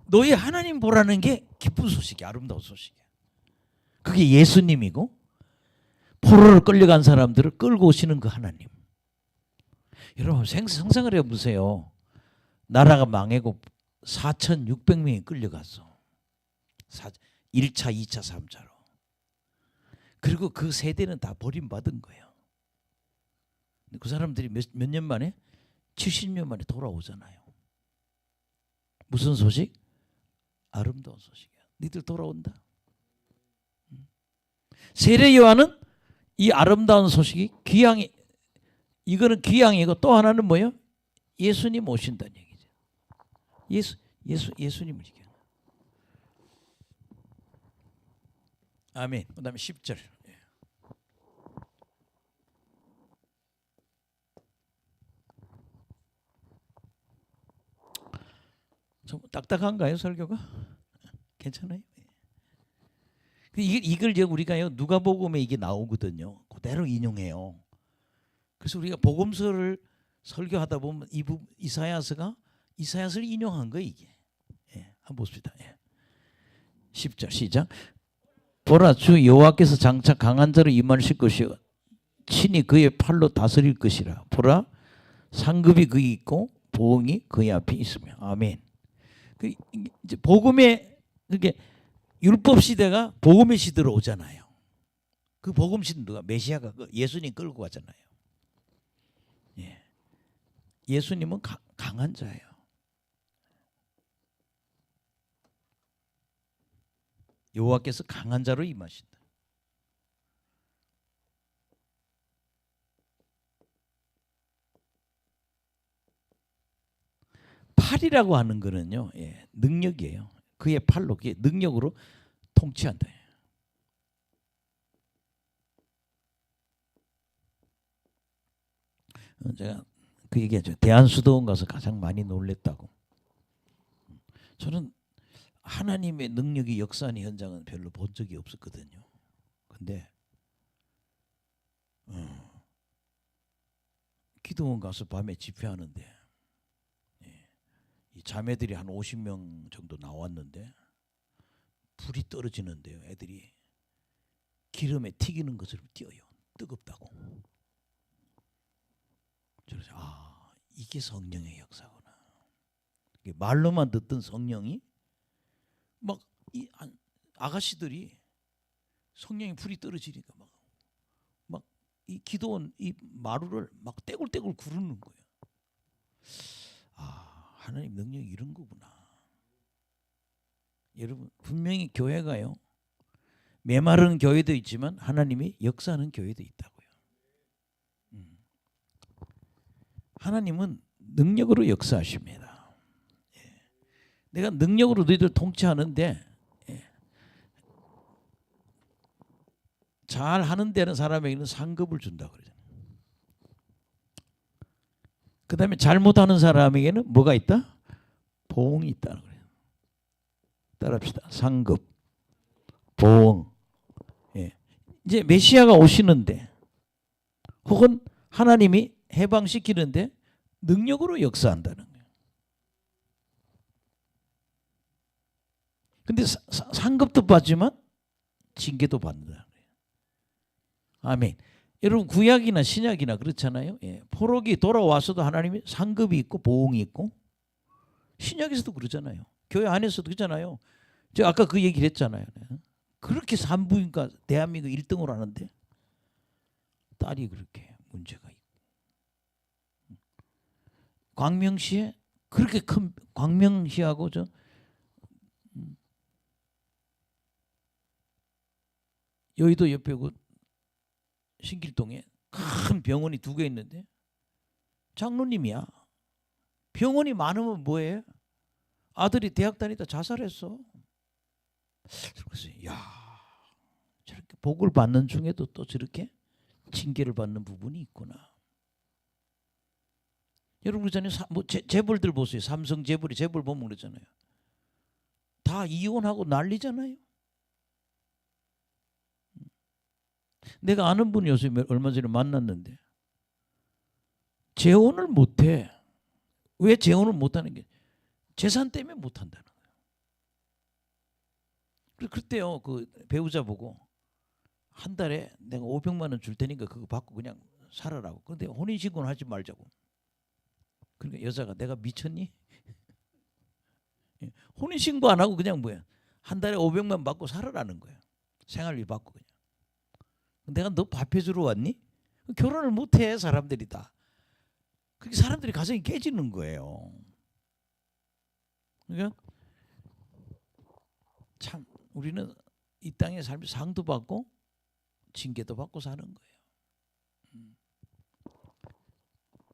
너희 하나님 보라는 게 기쁜 소식이야. 아름다운 소식이야. 그게 예수님이고 포로로 끌려간 사람들을 끌고 오시는 그 하나님. 여러분 상상을 해보세요. 나라가 망하고 4,600명이 끌려갔어. 1차, 2차, 3차로. 그리고 그 세대는 다 버림받은 거예요. 그 사람들이 몇 년 만에 70년 만에 돌아오잖아요. 무슨 소식? 아름다운 소식이야. 니들 돌아온다. 세례 요한은 이 아름다운 소식이 귀향이, 이거는 귀향이고 또 하나는 뭐예요? 예수님 오신다는 얘기죠. 예수님을 얘기하는. 아멘. 그다음에 10절. 좀 딱딱한가요, 설교가? 괜찮아요? 이걸 우리가요, 누가복음에 이게 나오거든요. 그대로 인용해요. 그래서 우리가 복음서를 설교하다 보면 이사야서를 인용한 거예요, 이게. 예, 한번 봅시다. 예. 10절 시작. 보라, 주 여호와께서 장차 강한 자로 임하실 것이요 친히 그의 팔로 다스릴 것이라. 보라, 상급이 그에 있고 보응이 그의 앞에 있으며. 아멘. 이제 복음의, 그게 율법 시대가 복음의 시대로 오잖아요. 그 복음 시대 누가? 메시아가 예수님 끌고 가잖아요. 예. 예수님은 강한 자예요. 여호와께서 강한 자로 임하신다. 팔이라고 하는 거는요, 예, 능력이에요. 그의 팔로, 그의 능력으로 통치한다. 제가 그 얘기하죠. 대한수도원 가서 가장 많이 놀랬다고. 저는 하나님의 능력이 역사하는 현장은 별로 본 적이 없었거든요. 근데 기도원 가서 밤에 집회하는데 이 자매들이 한 50명 정도 나왔는데 불이 떨어지는데요. 애들이 기름에 튀기는 것처럼 뛰어요. 뜨겁다고. 그래서 이게 성령의 역사구나. 말로만 듣던 성령이 막 이 아가씨들이 성령이 불이 떨어지니까 막 이 기도원 이 마루를 막 떼굴떼굴 구르는 거예요. 하나님 능력이 이런 거구나. 여러분, 분명히 교회가요, 메마른 교회도 있지만 하나님이 역사하는 교회도 있다고요. 하나님은 능력으로 역사하십니다. 예. 내가 능력으로 너희들 통치하는데, 예, 잘 하는 데는 사람에게는 상급을 준다 그러잖아요. 그 다음에 잘못하는 사람에게는 뭐가 있다? 보응이 있다는 거예요. 따라합시다. 상급, 보응. 예. 이제 메시아가 오시는데, 혹은 하나님이 해방시키는데 능력으로 역사한다는 거예요. 근데 상급도 받지만 징계도 받는다는 거예요. 아멘. 여러분, 구약이나 신약이나 그렇잖아요. 예. 포로기 돌아와서도 하나님이 상급이 있고 보응이 있고, 신약에서도 그러잖아요. 교회 안에서도 그러잖아요. 제가 아까 그 얘기를 했잖아요. 그렇게 산부인과 대한민국 1등으로 하는데 딸이 그렇게 문제가 있고, 광명시에 그렇게 큰, 광명시하고 저 여의도 옆에 그 신길동에 큰 병원이 2개 있는데 장로님이야. 병원이 많으면 뭐해? 아들이 대학 다니다 자살했어. 그래서 야, 저렇게 복을 받는 중에도 또 저렇게 징계를 받는 부분이 있구나. 여러분 그러잖아요. 뭐 재벌들 보세요. 삼성 재벌이 재벌 보면 그러잖아요. 다 이혼하고 난리잖아요. 내가 아는 분이 요새 얼마 전에 만났는데 재혼을 못해. 왜 재혼을 못하는 게 재산 때문에 못한다는 거예요. 그래서 그때요, 그 배우자 보고 한 달에 내가 500만 원 줄 테니까 그거 받고 그냥 살아라고. 그런데 혼인신고는 하지 말자고. 그러니까 여자가 내가 미쳤니? 혼인신고 안 하고 그냥 뭐야, 한 달에 500만 받고 살아라는 거예요. 생활비 받고 그냥. 내가 너 밥해주러 왔니? 결혼을 못해 사람들이 다. 그게 사람들이 가정이 깨지는 거예요. 그러니까 참 우리는 이 땅의 삶이 상도 받고 징계도 받고 사는 거예요.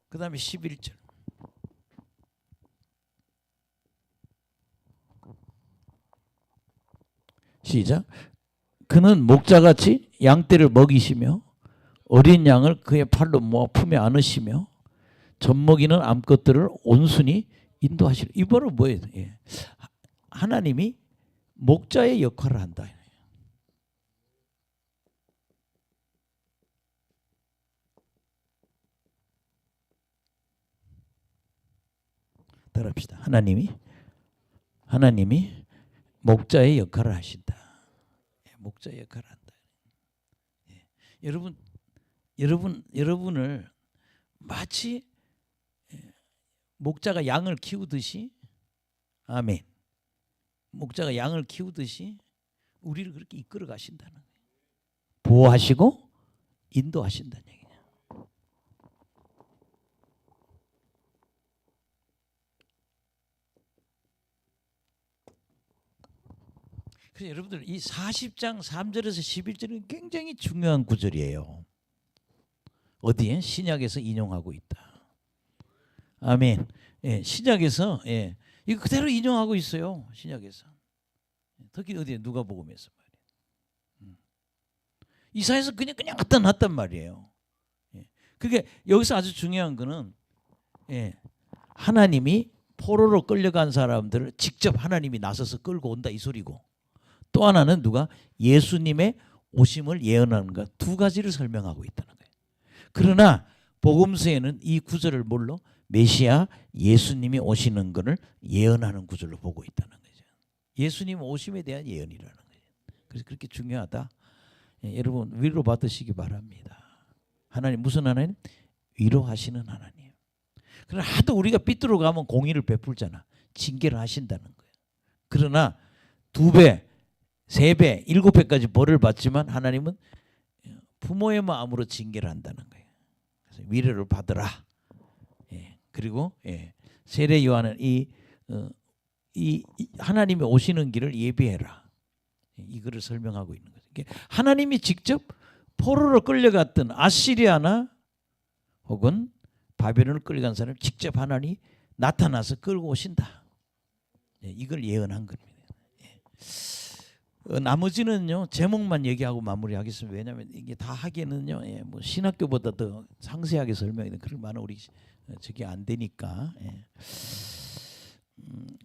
그 다음에 11절 시작. 그는 목자같이 양떼를 먹이시며 어린 양을 그의 팔로 모아 품에 안으시며 젖먹이는 암컷들을 온순히 인도하시라. 이 말은 뭐예요? 예. 하나님이 목자의 역할을 한다. 따라합시다. 하나님이 목자의 역할을 하신다. 목자의 역할을 한다. 예. 여러분을 마치 목자가 양을 키우듯이, 아멘. 목자가 양을 키우듯이 우리를 그렇게 이끌어 가신다는 거예요. 보호하시고 인도하신다는 얘기냐. 그래서 여러분들 이 40장 3절에서 11절은 굉장히 중요한 구절이에요. 어디에? 신약에서 인용하고 있다. 아멘. 예, 신약에서 이거 그대로 인용하고 있어요. 신약에서. 특히 어디에? 누가복음에서 말이에요. 이사야서 그냥 갖다 놨단 말이에요. 예. 그게 여기서 아주 중요한 거는 하나님이 포로로 끌려간 사람들을 직접 하나님이 나서서 끌고 온다 이 소리고, 또 하나는 누가? 예수님의 오심을 예언하는 것, 두 가지를 설명하고 있다는 거예요. 그러나 복음서에는 이 구절을 뭘로? 메시아 예수님이 오시는 것을 예언하는 구절로 보고 있다는 거죠. 예수님 오심에 대한 예언이라는 거예요. 그래서 그렇게 중요하다. 여러분 위로 받으시기 바랍니다. 하나님 무슨 하나님? 위로하시는 하나님. 그러나 하도 우리가 삐뚤어 가면 공의를 베풀잖아. 징계를 하신다는 거예요. 그러나 2배, 3배, 7배까지 벌을 받지만 하나님은 부모의 마음으로 징계를 한다는 거예요. 그래서 위로를 받으라. 그리고 세례 요한은 이 하나님이 오시는 길을 예비해라. 이거를 설명하고 있는 거죠. 하나님이 직접 포로로 끌려갔던 아시리아나 혹은 바벨론을 끌려간 사람을 직접 하나님이 나타나서 끌고 오신다. 이걸 예언한 겁니다. 나머지는요 제목만 얘기하고 마무리하겠습니다. 왜냐하면 이게 다 하기에는요 뭐 신학교보다 더 상세하게 설명이 그럴 만한 우리 저게 안 되니까.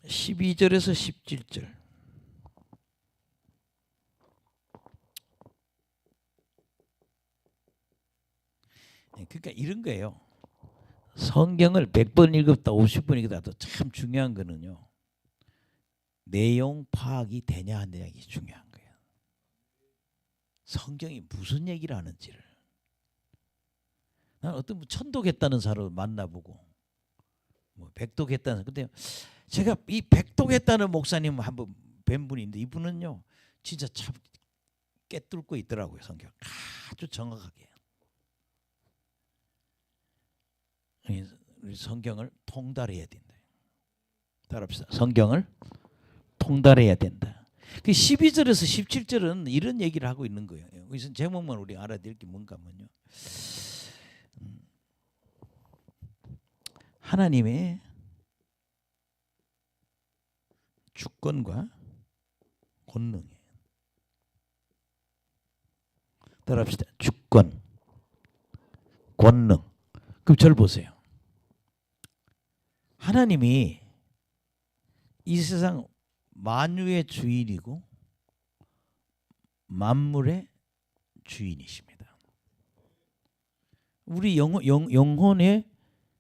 12절에서 17절. 그러니까 이런 거예요. 성경을 100번 읽었다 50번 읽었다 참 중요한 거는요. 내용 파악이 되냐 안 되냐 이게 중요한 거예요. 성경이 무슨 얘기를 하는지를. 난 어떤 천독했다는 사람을 만나보고 뭐 백독했다는, 근데 제가 이 백독했다는 목사님 한번 뵌 분이 있는데 이분은요 진짜 참 깨뚫고 있더라고요. 성경 아주 정확하게. 우리 성경을 통달해야 된다. 따라합시다. 성경을 통달해야 된다. 그 12절에서 17절은 이런 얘기를 하고 있는 거예요. 여기서 제목만 우리 알아야 될 게 뭔가 하면요. 하나님의 주권과 권능이에요. 따라합시다. 주권, 권능. 그럼 저를 보세요. 하나님이 이 세상 만유의 주인이고 만물의 주인이십니다. 우리 영혼의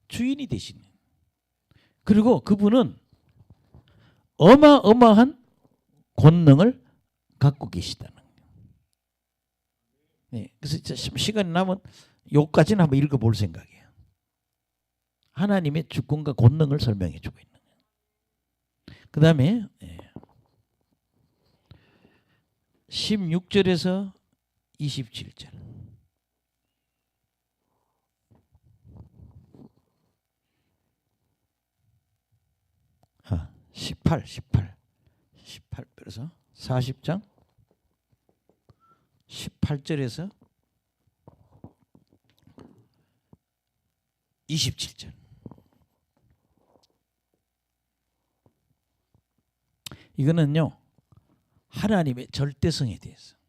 주인이 되시는. 그리고 그분은 어마어마한 권능을 갖고 계시다는 거예요. 그래서 시간이 나면 요까지는 한번 읽어볼 생각이에요. 하나님의 주권과 권능을 설명해 주고 있는 거예요. 그 다음에 16절에서 27절. 18 빼서 40장 18절에서 27절. 이거는요, 하나님의 절대성에 대해서.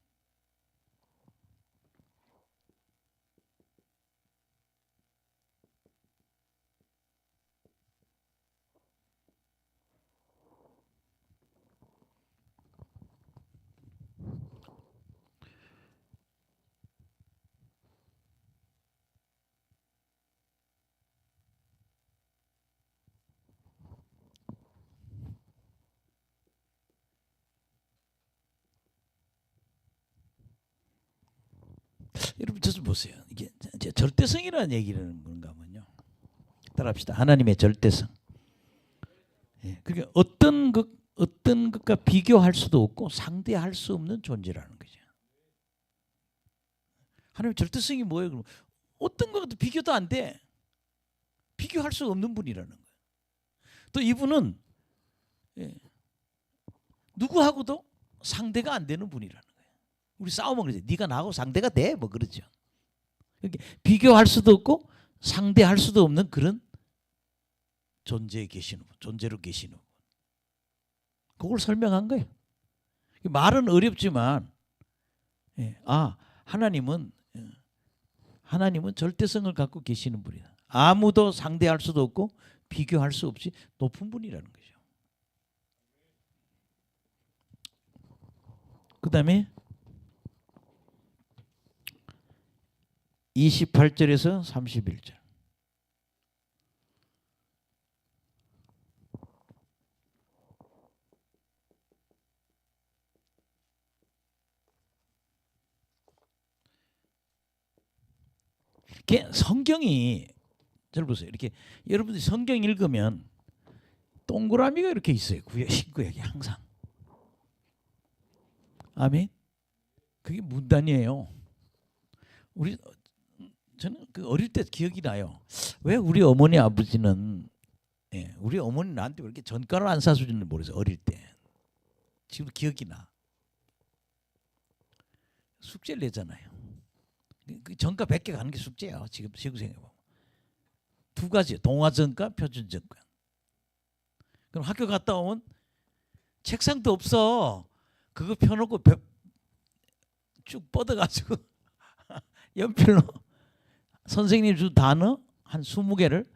여러분 저 좀 보세요. 이게 절대성이라는 얘기는 뭔가 하면요. 따라합시다. 하나님의 절대성. 예, 그게 어떤 것과 비교할 수도 없고 상대할 수 없는 존재라는 거죠. 하나님의 절대성이 뭐예요? 그럼 어떤 것도 비교도 안 돼. 비교할 수 없는 분이라는 거예요. 또 이분은 누구하고도 상대가 안 되는 분이라는 거예요. 우리 싸우면 그러죠. 네가 나하고 상대가 돼? 뭐 그러죠. 비교할 수도 없고 상대할 수도 없는 그런 존재에 계시는 분, 존재로 계시는 분. 그걸 설명한 거예요. 말은 어렵지만 하나님은 절대성을 갖고 계시는 분이다. 아무도 상대할 수도 없고 비교할 수 없이 높은 분이라는 거죠. 그 다음에 28절에서 31절. 성경이 잘 보세요. 이렇게 여러분들이 성경 읽으면 동그라미가 이렇게 있어요. 신구약에 항상. 아멘. 그게 문단이에요. 저는 그 어릴 때 기억이 나요. 왜 우리 어머니 아버지는 우리 어머니 나한테 왜 이렇게 전가를 안 사주는지 모르겠어요. 어릴 때. 지금 기억이 나. 숙제를 내잖아요. 그 전가 100개 가는 게 숙제야. 지금 생각해보면. 두 가지. 동화전가, 표준전가. 그럼 학교 갔다 오면 책상도 없어. 그거 펴놓고 쭉 뻗어가지고 연필로 선생님 준 단어 한 20개를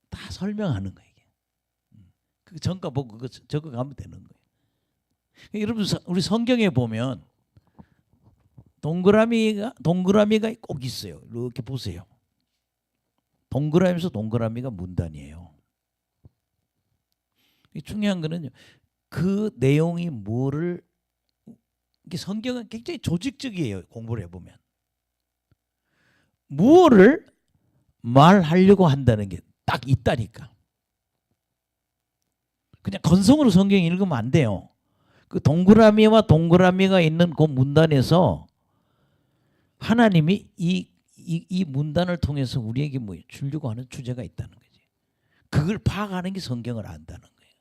다 설명하는 거예요. 그 전가 보고 그거 적어가면 되는 거예요. 여러분 우리 성경에 보면 동그라미가 꼭 있어요. 이렇게 보세요. 동그라미에서 동그라미가 문단이에요. 중요한 거는 그 내용이 뭐를 성경은 굉장히 조직적이에요. 공부를 해보면. 무엇을 말하려고 한다는 게 딱 있다니까. 그냥 건성으로 성경 읽으면 안 돼요. 그 동그라미와 동그라미가 있는 그 문단에서 하나님이 이 문단을 통해서 우리에게 뭐 주려고 하는 주제가 있다는 거지. 그걸 파악하는 게 성경을 안다는 거예요.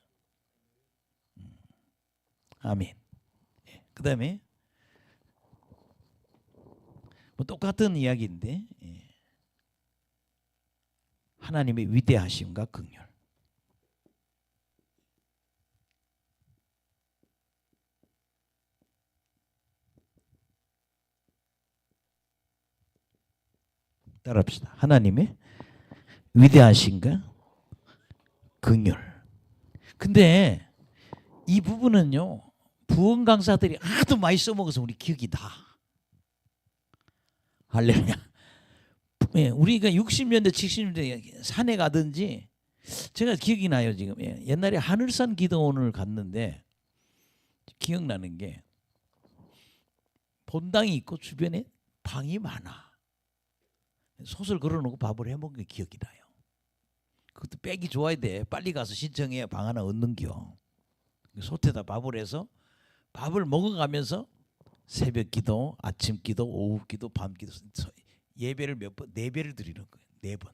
아멘. 그 다음에 뭐 똑같은 이야기인데 하나님의 위대하심과 긍휼. 따라합시다. 하나님의 위대하심과 긍휼. 근데 이 부분은요, 부흥 강사들이 하도 많이 써먹어서 우리 기억이 나. 할렐루야. 우리가 60년대 70년대 산에 가든지 제가 기억이 나요. 지금 옛날에 하늘산 기도원을 갔는데 기억나는 게 본당이 있고 주변에 방이 많아. 솥을 걸어놓고 밥을 해먹은 게 기억이 나요. 그것도 빼기 좋아야 돼. 빨리 가서 신청해야 방 하나 얻는겨. 솥에다 밥을 해서 밥을 먹어가면서 새벽 기도, 아침 기도, 오후 기도, 밤 기도 예배를 몇 번? 4배를 드리는 거예요. 4번.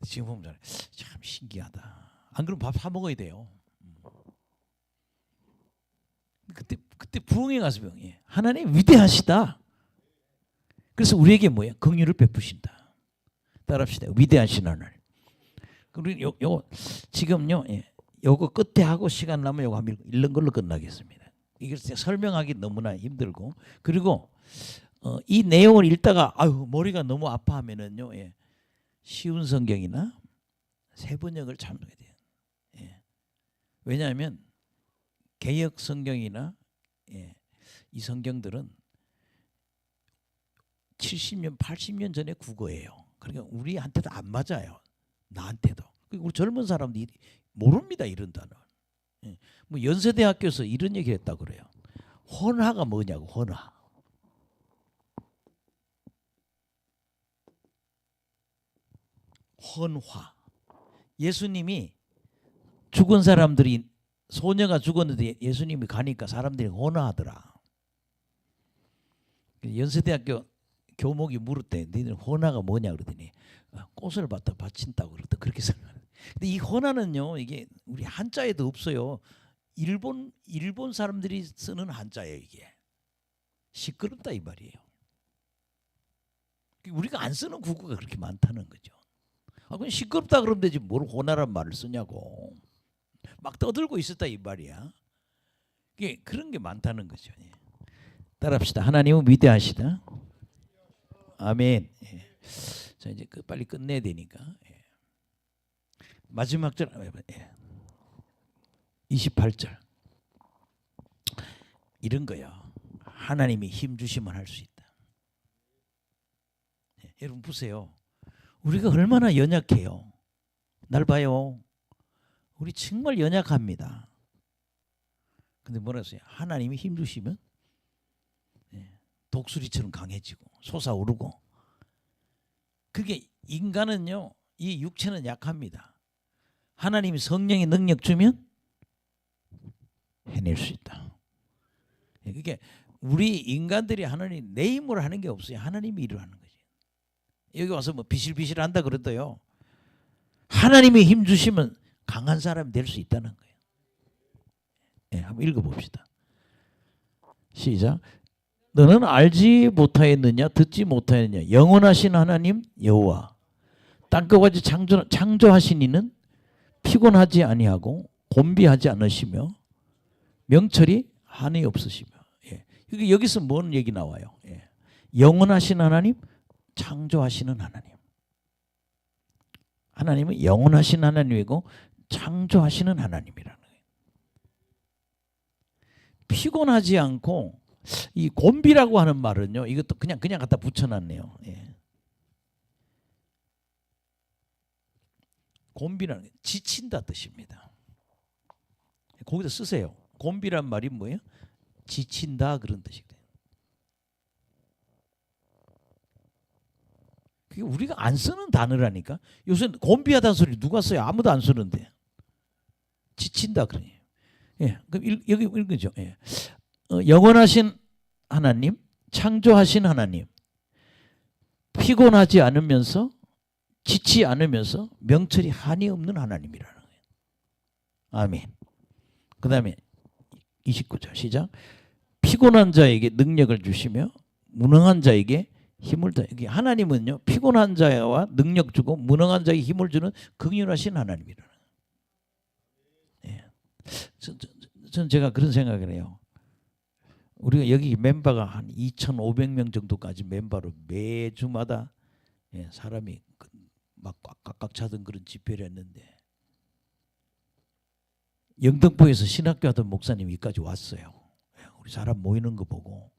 지금 보면 참 신기하다. 안 그러면 밥 사 먹어야 돼요. 그때 부흥에 가서 병이에요. 하나님 위대하시다. 그래서 우리에게 뭐예요? 긍휼을 베푸신다. 따라합시다. 위대하신 하나님. 그리고 요 지금요. 요거 끝에 하고 시간 나면 요거 한번 읽는 걸로 끝나겠습니다. 이걸 설명하기 너무나 힘들고 그리고 이 내용을 읽다가 아유 머리가 너무 아파하면은요. 쉬운 성경이나 세번역을 참고해야 돼요. 왜냐하면 개역 성경이나 이 성경들은 70년, 80년 전의 국어예요. 그러니까 우리한테도 안 맞아요. 나한테도. 우리 젊은 사람들이 모릅니다. 이런 단어. 뭐 연세대학교에서 이런 얘기 했다고 그래요. 헌화가 뭐냐고. 헌화. 헌화. 예수님이 죽은 사람들이 소녀가 죽었는데 예수님이 가니까 사람들이 헌화하더라. 연세대학교 교목이 물었대. 너희들 헌화가 뭐냐 그러더니 꽃을 받다 바친다고 그러더 그렇게 설명해. 근데 이 헌화는요 이게 우리 한자에도 없어요. 일본 사람들이 쓰는 한자예요 이게. 시끄럽다 이 말이에요. 우리가 안 쓰는 국어가 그렇게 많다는 거죠. 그냥 시끄럽다 그러면 되지 뭘 헌화란 말을 쓰냐고. 막 떠들고 있었다 이 말이야. 이게 그런 게 많다는 거죠. 따라합시다. 하나님은 위대하시다. 아멘. 자 이제 빨리 끝내야 되니까 마지막 절 28절 이런 거요. 하나님이 힘 주시면 할 수 있다. 여러분 보세요. 우리가 얼마나 연약해요. 날 봐요. 우리 정말 연약합니다. 근데 뭐라 했어요? 하나님이 힘 주시면 독수리처럼 강해지고 솟아오르고. 그게 인간은요. 이 육체는 약합니다. 하나님이 성령의 능력 주면 해낼 수 있다. 그게 우리 인간들이 하나님 내 힘으로 하는 게 없어요. 하나님이 일을 하는 거지. 여기 와서 뭐 비실비실 한다 그러더요. 하나님이 힘 주시면 강한 사람이 될 수 있다는 거예요. 한번 읽어봅시다. 시작. 너는 알지 못하였느냐 듣지 못하였느냐 영원하신 하나님 여호와 땅과 같이 창조하신 이는 피곤하지 아니하고 곤비하지 않으시며 명철이 한이 없으시며. 여기서 뭔 얘기 나와요? 영원하신 하나님, 창조하시는 하나님. 하나님은 영원하신 하나님이고 창조하시는 하나님이라는 거예요. 피곤하지 않고 이 곤비라고 하는 말은요. 이것도 그냥 갖다 붙여놨네요. 곤비라는 게 지친다 뜻입니다. 거기다 쓰세요. 곤비란 말이 뭐예요? 지친다 그런 뜻이거든요. 그게 우리가 안 쓰는 단어라니까. 요새 곤비하다는 소리 누가 써요? 아무도 안 쓰는데. 지친다 그러니. 그럼 여기 읽으죠. 영원하신 하나님, 창조하신 하나님, 피곤하지 않으면서 지치 않으면서 명철이 한이 없는 하나님이라는 거예요. 아멘. 그 다음에 29절 시작. 피곤한 자에게 능력을 주시며 무능한 자에게 힘을 더. 하나님은요 피곤한 자와 능력 주고 무능한 자에게 힘을 주는 긍휼하신 하나님이라는 거예요. 저는 제가 그런 생각을 해요. 우리가 여기 멤버가 한 2,500명 정도까지 멤버로 매주마다 사람이 막 꽉꽉 차던 그런 집회를 했는데 영등포에서 신학교 하던 목사님이 여기까지 왔어요. 우리 사람 모이는 거 보고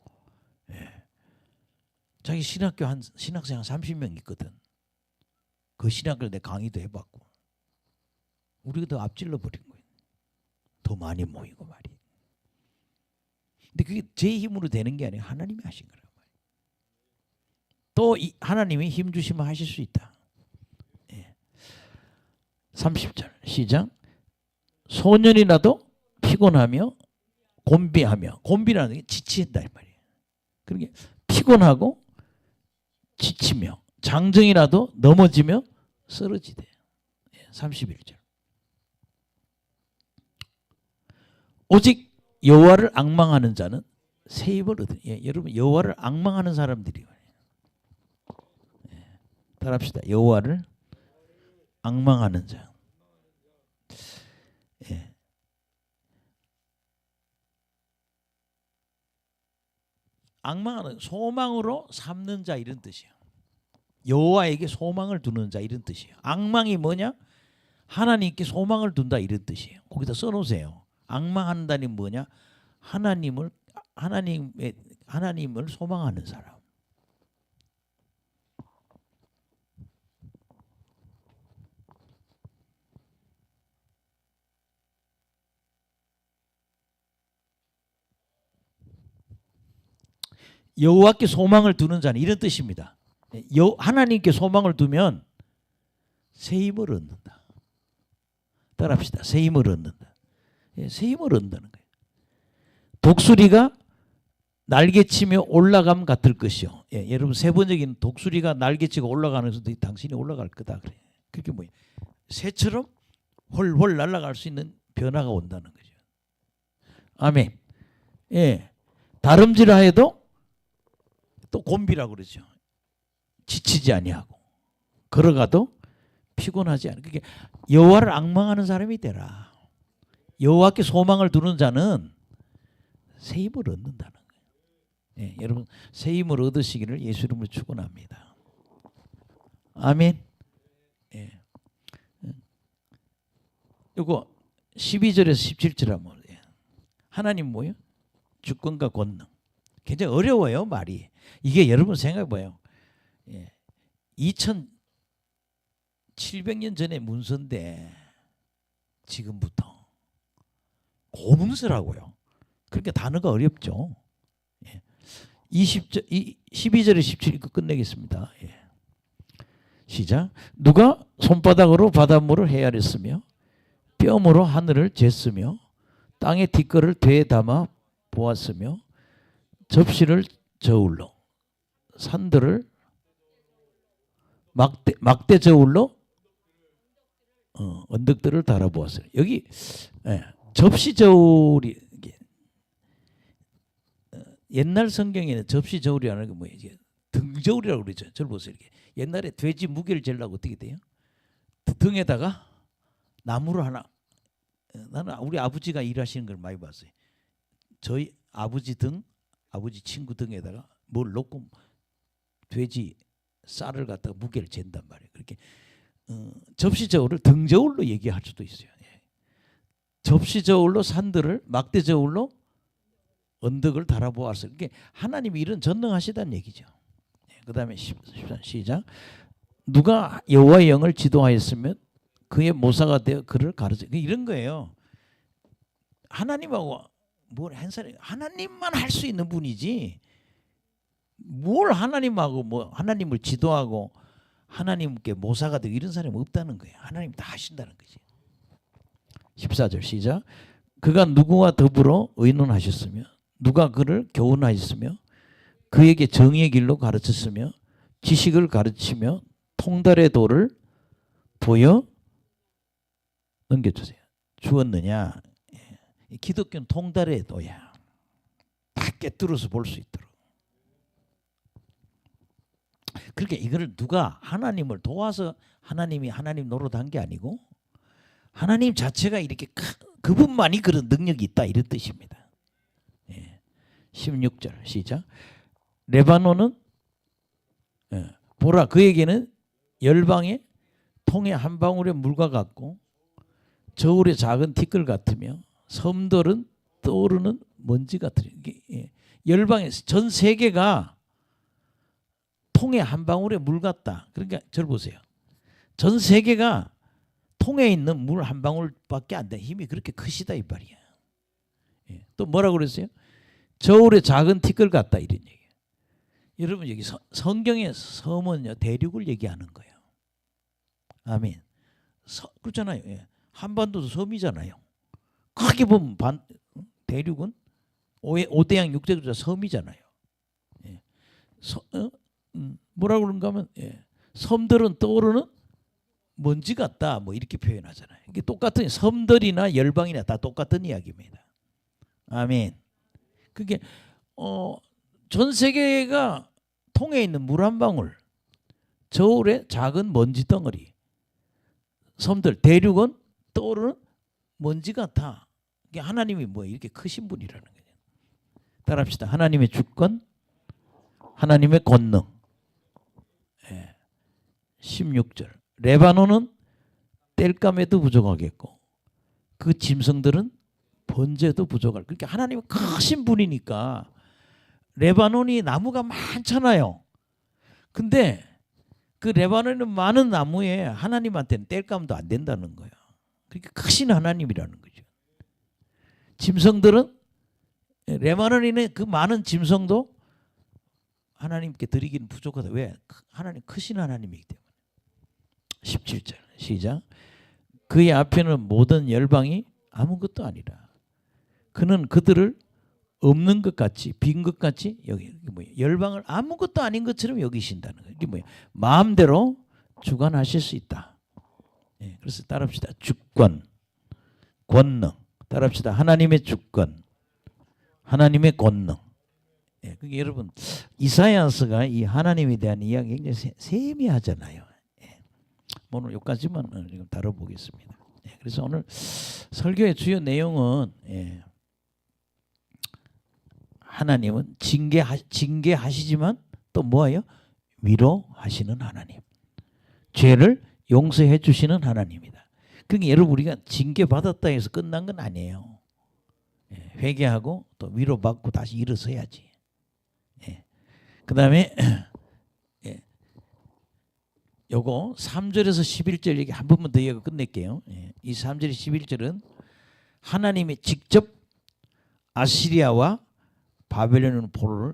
자기 신학교 신학생 한 30명 있거든. 그 신학교를 내 강의도 해봤고 우리가 더 앞질러 버린 거예요. 더 많이 모이고 말이에요. 근데 그게 제 힘으로 되는 게 아니라 하나님이 하신 거란 말이에요. 또 하나님이 힘 주시면 하실 수 있다. 30절 시작. 소년이라도 피곤하며 곤비하며. 곤비라는 게 지친다 이 말이에요. 그러니까 피곤하고 지치며 장정이라도 넘어지며 쓰러지대. 31절 오직 여호와를 앙망하는 자는 새 입을 얻으니. 예, 여러분 여호와를 앙망하는 사람들이요. 예, 따라합시다. 여호와를 앙망하는 자. 예. 앙망하는 소망으로 삼는 자 이런 뜻이에요. 여호와에게 소망을 두는 자 이런 뜻이에요. 앙망이 뭐냐? 하나님께 소망을 둔다 이런 뜻이에요. 거기다 써놓으세요. 앙망한다니 뭐냐? 하나님을 소망하는 사람. 여호와께 소망을 두는 자는 이런 뜻입니다. 하나님께 소망을 두면 새 힘을 얻는다. 따라합시다. 새 힘을 얻는다. 새 힘을 얻는다는 거예요. 독수리가 날개치며 올라감 같을 것이요. 예, 여러분 세 번역에는 독수리가 날개치고 올라가는 것도 당신이 올라갈 거다 그래. 그게 뭐예요? 새처럼 훨훨 날아갈 수 있는 변화가 온다는 거죠. 아멘. 예, 다름질을 해도 또 곤비라고 그러죠. 지치지 아니하고 걸어가도 피곤하지 않아. 그게 여호와를 앙망하는 사람이 되라. 여호와께 소망을 두는 자는 새 힘을 얻는다는 거예요. 예, 여러분 새 힘을 얻으시기를 예수 이름으로 축원합니다. 아멘. 예. 이거 12절에서 17절 한번. 하나님 뭐예요? 주권과 권능. 굉장히 어려워요 말이. 이게 여러분 생각해봐요. 예. 2700년 전의 문서인데 지금부터 고문서라고요. 그러니까 단어가 어렵죠. 예. 12절에 17 읽고 끝내겠습니다. 예. 시작. 누가 손바닥으로 바닷물을 헤아렸으며 뼘으로 하늘을 쟀으며 땅의 뒷거를 되에 담아 보았으며 접시를 저울로 산들을 막대 저울로 언덕들을 달아보았어요. 여기 접시 저울이 옛날 성경에는 접시 저울이라는 게 뭐예요? 등저울이라고 그러죠. 저를 보세요. 이렇게. 옛날에 돼지 무게를 재려고 어떻게 돼요? 등에다가 나무를 하나. 나는 우리 아버지가 일하시는 걸 많이 봤어요. 저희 아버지 친구 등에다가 뭘 넣고 돼지 쌀을 갖다가 무게를 잰단 말이에요. 그렇게 접시 저울을 등 저울로 얘기할 수도 있어요. 예. 접시 저울로 산들을 막대 저울로 언덕을 달아보았어요. 그게 하나님이 이런 전능하시다는 얘기죠. 예. 그다음에 14 시작. 누가 여호와의 영을 지도하였으면 그의 모사가 되어 그를 가르쳐. 이런 거예요. 하나님하고 뭘 한 사람 하나님만 할 수 있는 분이지. 뭘 하나님하고 뭐 하나님을 지도하고 하나님께 모사가 되고 이런 사람이 없다는 거예요. 하나님 다 하신다는 거지. 14절 시작. 그가 누구와 더불어 의논하셨으며 누가 그를 교훈하였으며 그에게 정의의 길로 가르쳤으며 지식을 가르치며 통달의 도를 보여 넘겨주세요. 주었느냐. 기독교는 통달의 도야. 다 깨뚫어서 볼 수 있도록. 그러니까 이거를 누가 하나님을 도와서 하나님 노릇한 게 아니고 하나님 자체가 이렇게 그분만이 그런 능력이 있다 이런 뜻입니다. 예. 16절 시작. 레바논은 보라 그에게는 열방의 통의 한 방울의 물과 같고 저울의 작은 티끌 같으며 섬들은 떠오르는 먼지 같으리. 열방의 전 세계가 통에 한 방울의 물 같다. 그러니까 저를 보세요. 전 세계가 통에 있는 물 한 방울밖에 안 돼. 힘이 그렇게 크시다 이 말이야. 예. 또 뭐라고 그랬어요? 저울의 작은 티끌 같다 이런 얘기예요. 여러분 여기 성경의 섬은요 대륙을 얘기하는 거예요. 아멘. 그렇잖아요. 예. 한반도도 섬이잖아요. 크게 보면 대륙은 5대양 6대주자 섬이잖아요. 예. 뭐라고 그런가 하면 섬들은 떠오르는 먼지 같다 뭐 이렇게 표현하잖아요. 이게 똑같은 섬들이나 열방이나 다 똑같은 이야기입니다. 아멘. 그게 전 세계가 통에 있는 물 한 방울, 저울의 작은 먼지 덩어리, 섬들, 대륙은 떠오르는 먼지 같아. 이게 하나님이 뭐 이렇게 크신 분이라는 거예요. 따라합시다. 하나님의 주권, 하나님의 권능. 16절. 레바논은 땔감에도 부족하겠고 그 짐승들은 번제도 부족할. 그러니까 하나님은 크신 분이니까 레바논이 나무가 많잖아요. 근데 그 레바논에 많은 나무에 하나님한테는 땔감도 안 된다는 거야. 그러니까 크신 하나님이라는 거죠. 짐승들은 레바논에 그 많은 짐승도 하나님께 드리기는 부족하다. 왜? 하나님 크신 하나님이기 때문에. 17절 시작. 그의 앞에는 모든 열방이 아무것도 아니라 그는 그들을 없는 것 같이 빈 것 같이 여기 뭐예요? 열방을 아무것도 아닌 것처럼 여기신다는 거예요. 이게 뭐예요? 마음대로 주관하실 수 있다. 그래서 따라합시다. 주권, 권능. 따라합시다. 하나님의 주권, 하나님의 권능. 그게 여러분 이사야서가 이 하나님에 대한 이야기 굉장히 세미하잖아요. 오늘 여기까지만 지금 다뤄보겠습니다. 그래서 오늘 설교의 주요 내용은 하나님은 징계하시지만 또 뭐예요? 위로하시는 하나님. 죄를 용서해 주시는 하나님이다. 그러니까 여러분 우리가 징계받았다 해서 끝난 건 아니에요. 회개하고 또 위로받고 다시 일어서야지. 그 다음에 요거 3절에서 11절 얘기 한 번만 더 얘기하고 끝낼게요. 이 3절에 11절은 하나님이 직접 아시리아와 바벨론 포로를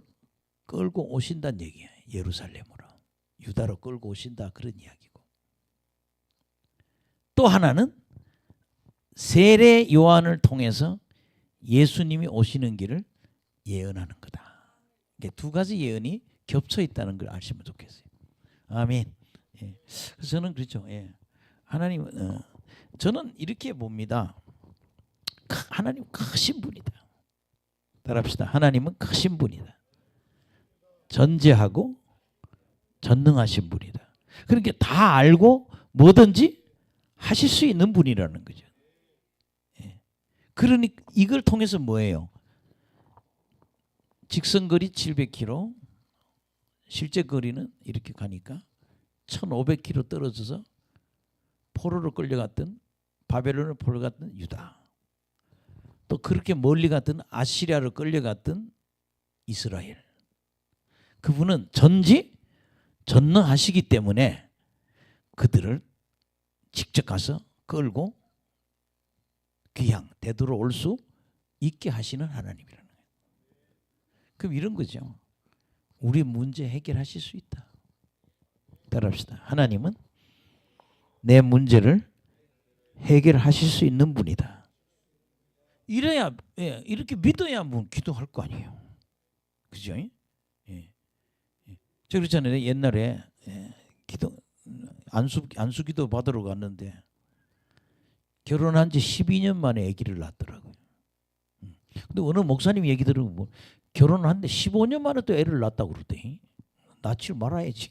끌고 오신다는 얘기예요. 예루살렘으로. 유다로 끌고 오신다 그런 이야기고. 또 하나는 세례 요한을 통해서 예수님이 오시는 길을 예언하는 거다. 이게 두 가지 예언이 겹쳐 있다는 걸 아시면 좋겠어요. 아멘. 그래서 저는 그렇죠. 하나님, 저는 이렇게 봅니다. 하나님 크신 분이다. 따라합시다. 하나님은 크신 분이다. 전지하고 전능하신 분이다. 그러니까 다 알고 뭐든지 하실 수 있는 분이라는 거죠. 그러니까 이걸 통해서 뭐예요? 직선거리 700km, 실제 거리는 이렇게 가니까 1500km 떨어져서 포로로 끌려갔던 바벨론을 포로갔던 유다, 또 그렇게 멀리 갔던 아시리아로 끌려갔던 이스라엘. 그분은 전능하시기 때문에 그들을 직접 가서 끌고 귀향 되돌아올 수 있게 하시는 하나님이라는 거예요. 그럼 이런 거죠. 우리 문제 해결하실 수 있다. 따라합시다. 하나님은 내 문제를 해결하실 수 있는 분이다. 이래야 이렇게 믿어야 뭐 기도할 거 아니에요. 그죠? 저 그렇잖아요. 옛날에 기도 안수기도 받으러 갔는데 결혼한 지 12년 만에 아기를 낳았더라고요. 근데 어느 목사님 얘기 들으면 뭐 결혼하는데 15년 만에 또 애를 낳았다고 그러더니 낳지 말아야지.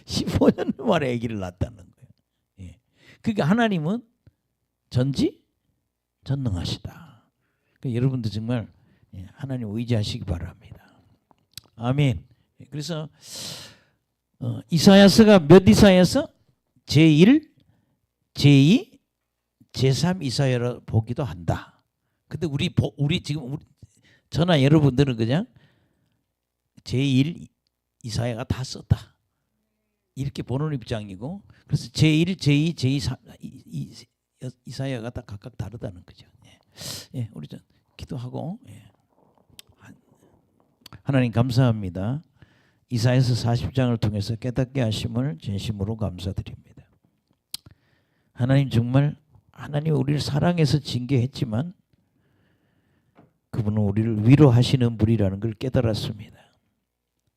15년 만에 아기를 낳았다는 거예요. 그러니까 하나님은 전능하시다. 그러니까 여러분도 정말 하나님 의지하시기 바랍니다. 아멘. 그래서 이사야서가 몇 이사야서? 제1, 제2, 제3 이사야로 보기도 한다. 근데 우리 지금 저나 여러분들은 그냥 제1 이사야가 다 썼다 이렇게 보는 입장이고, 그래서 제1, 제2, 제2 이사야가 다 각각 다르다는 거죠. 우리 좀 기도하고. 하나님 감사합니다. 이사야서 40장을 통해서 깨닫게 하심을 진심으로 감사드립니다. 하나님 정말 하나님 우리를 사랑해서 징계했지만 그분은 우리를 위로하시는 분이라는 걸 깨달았습니다.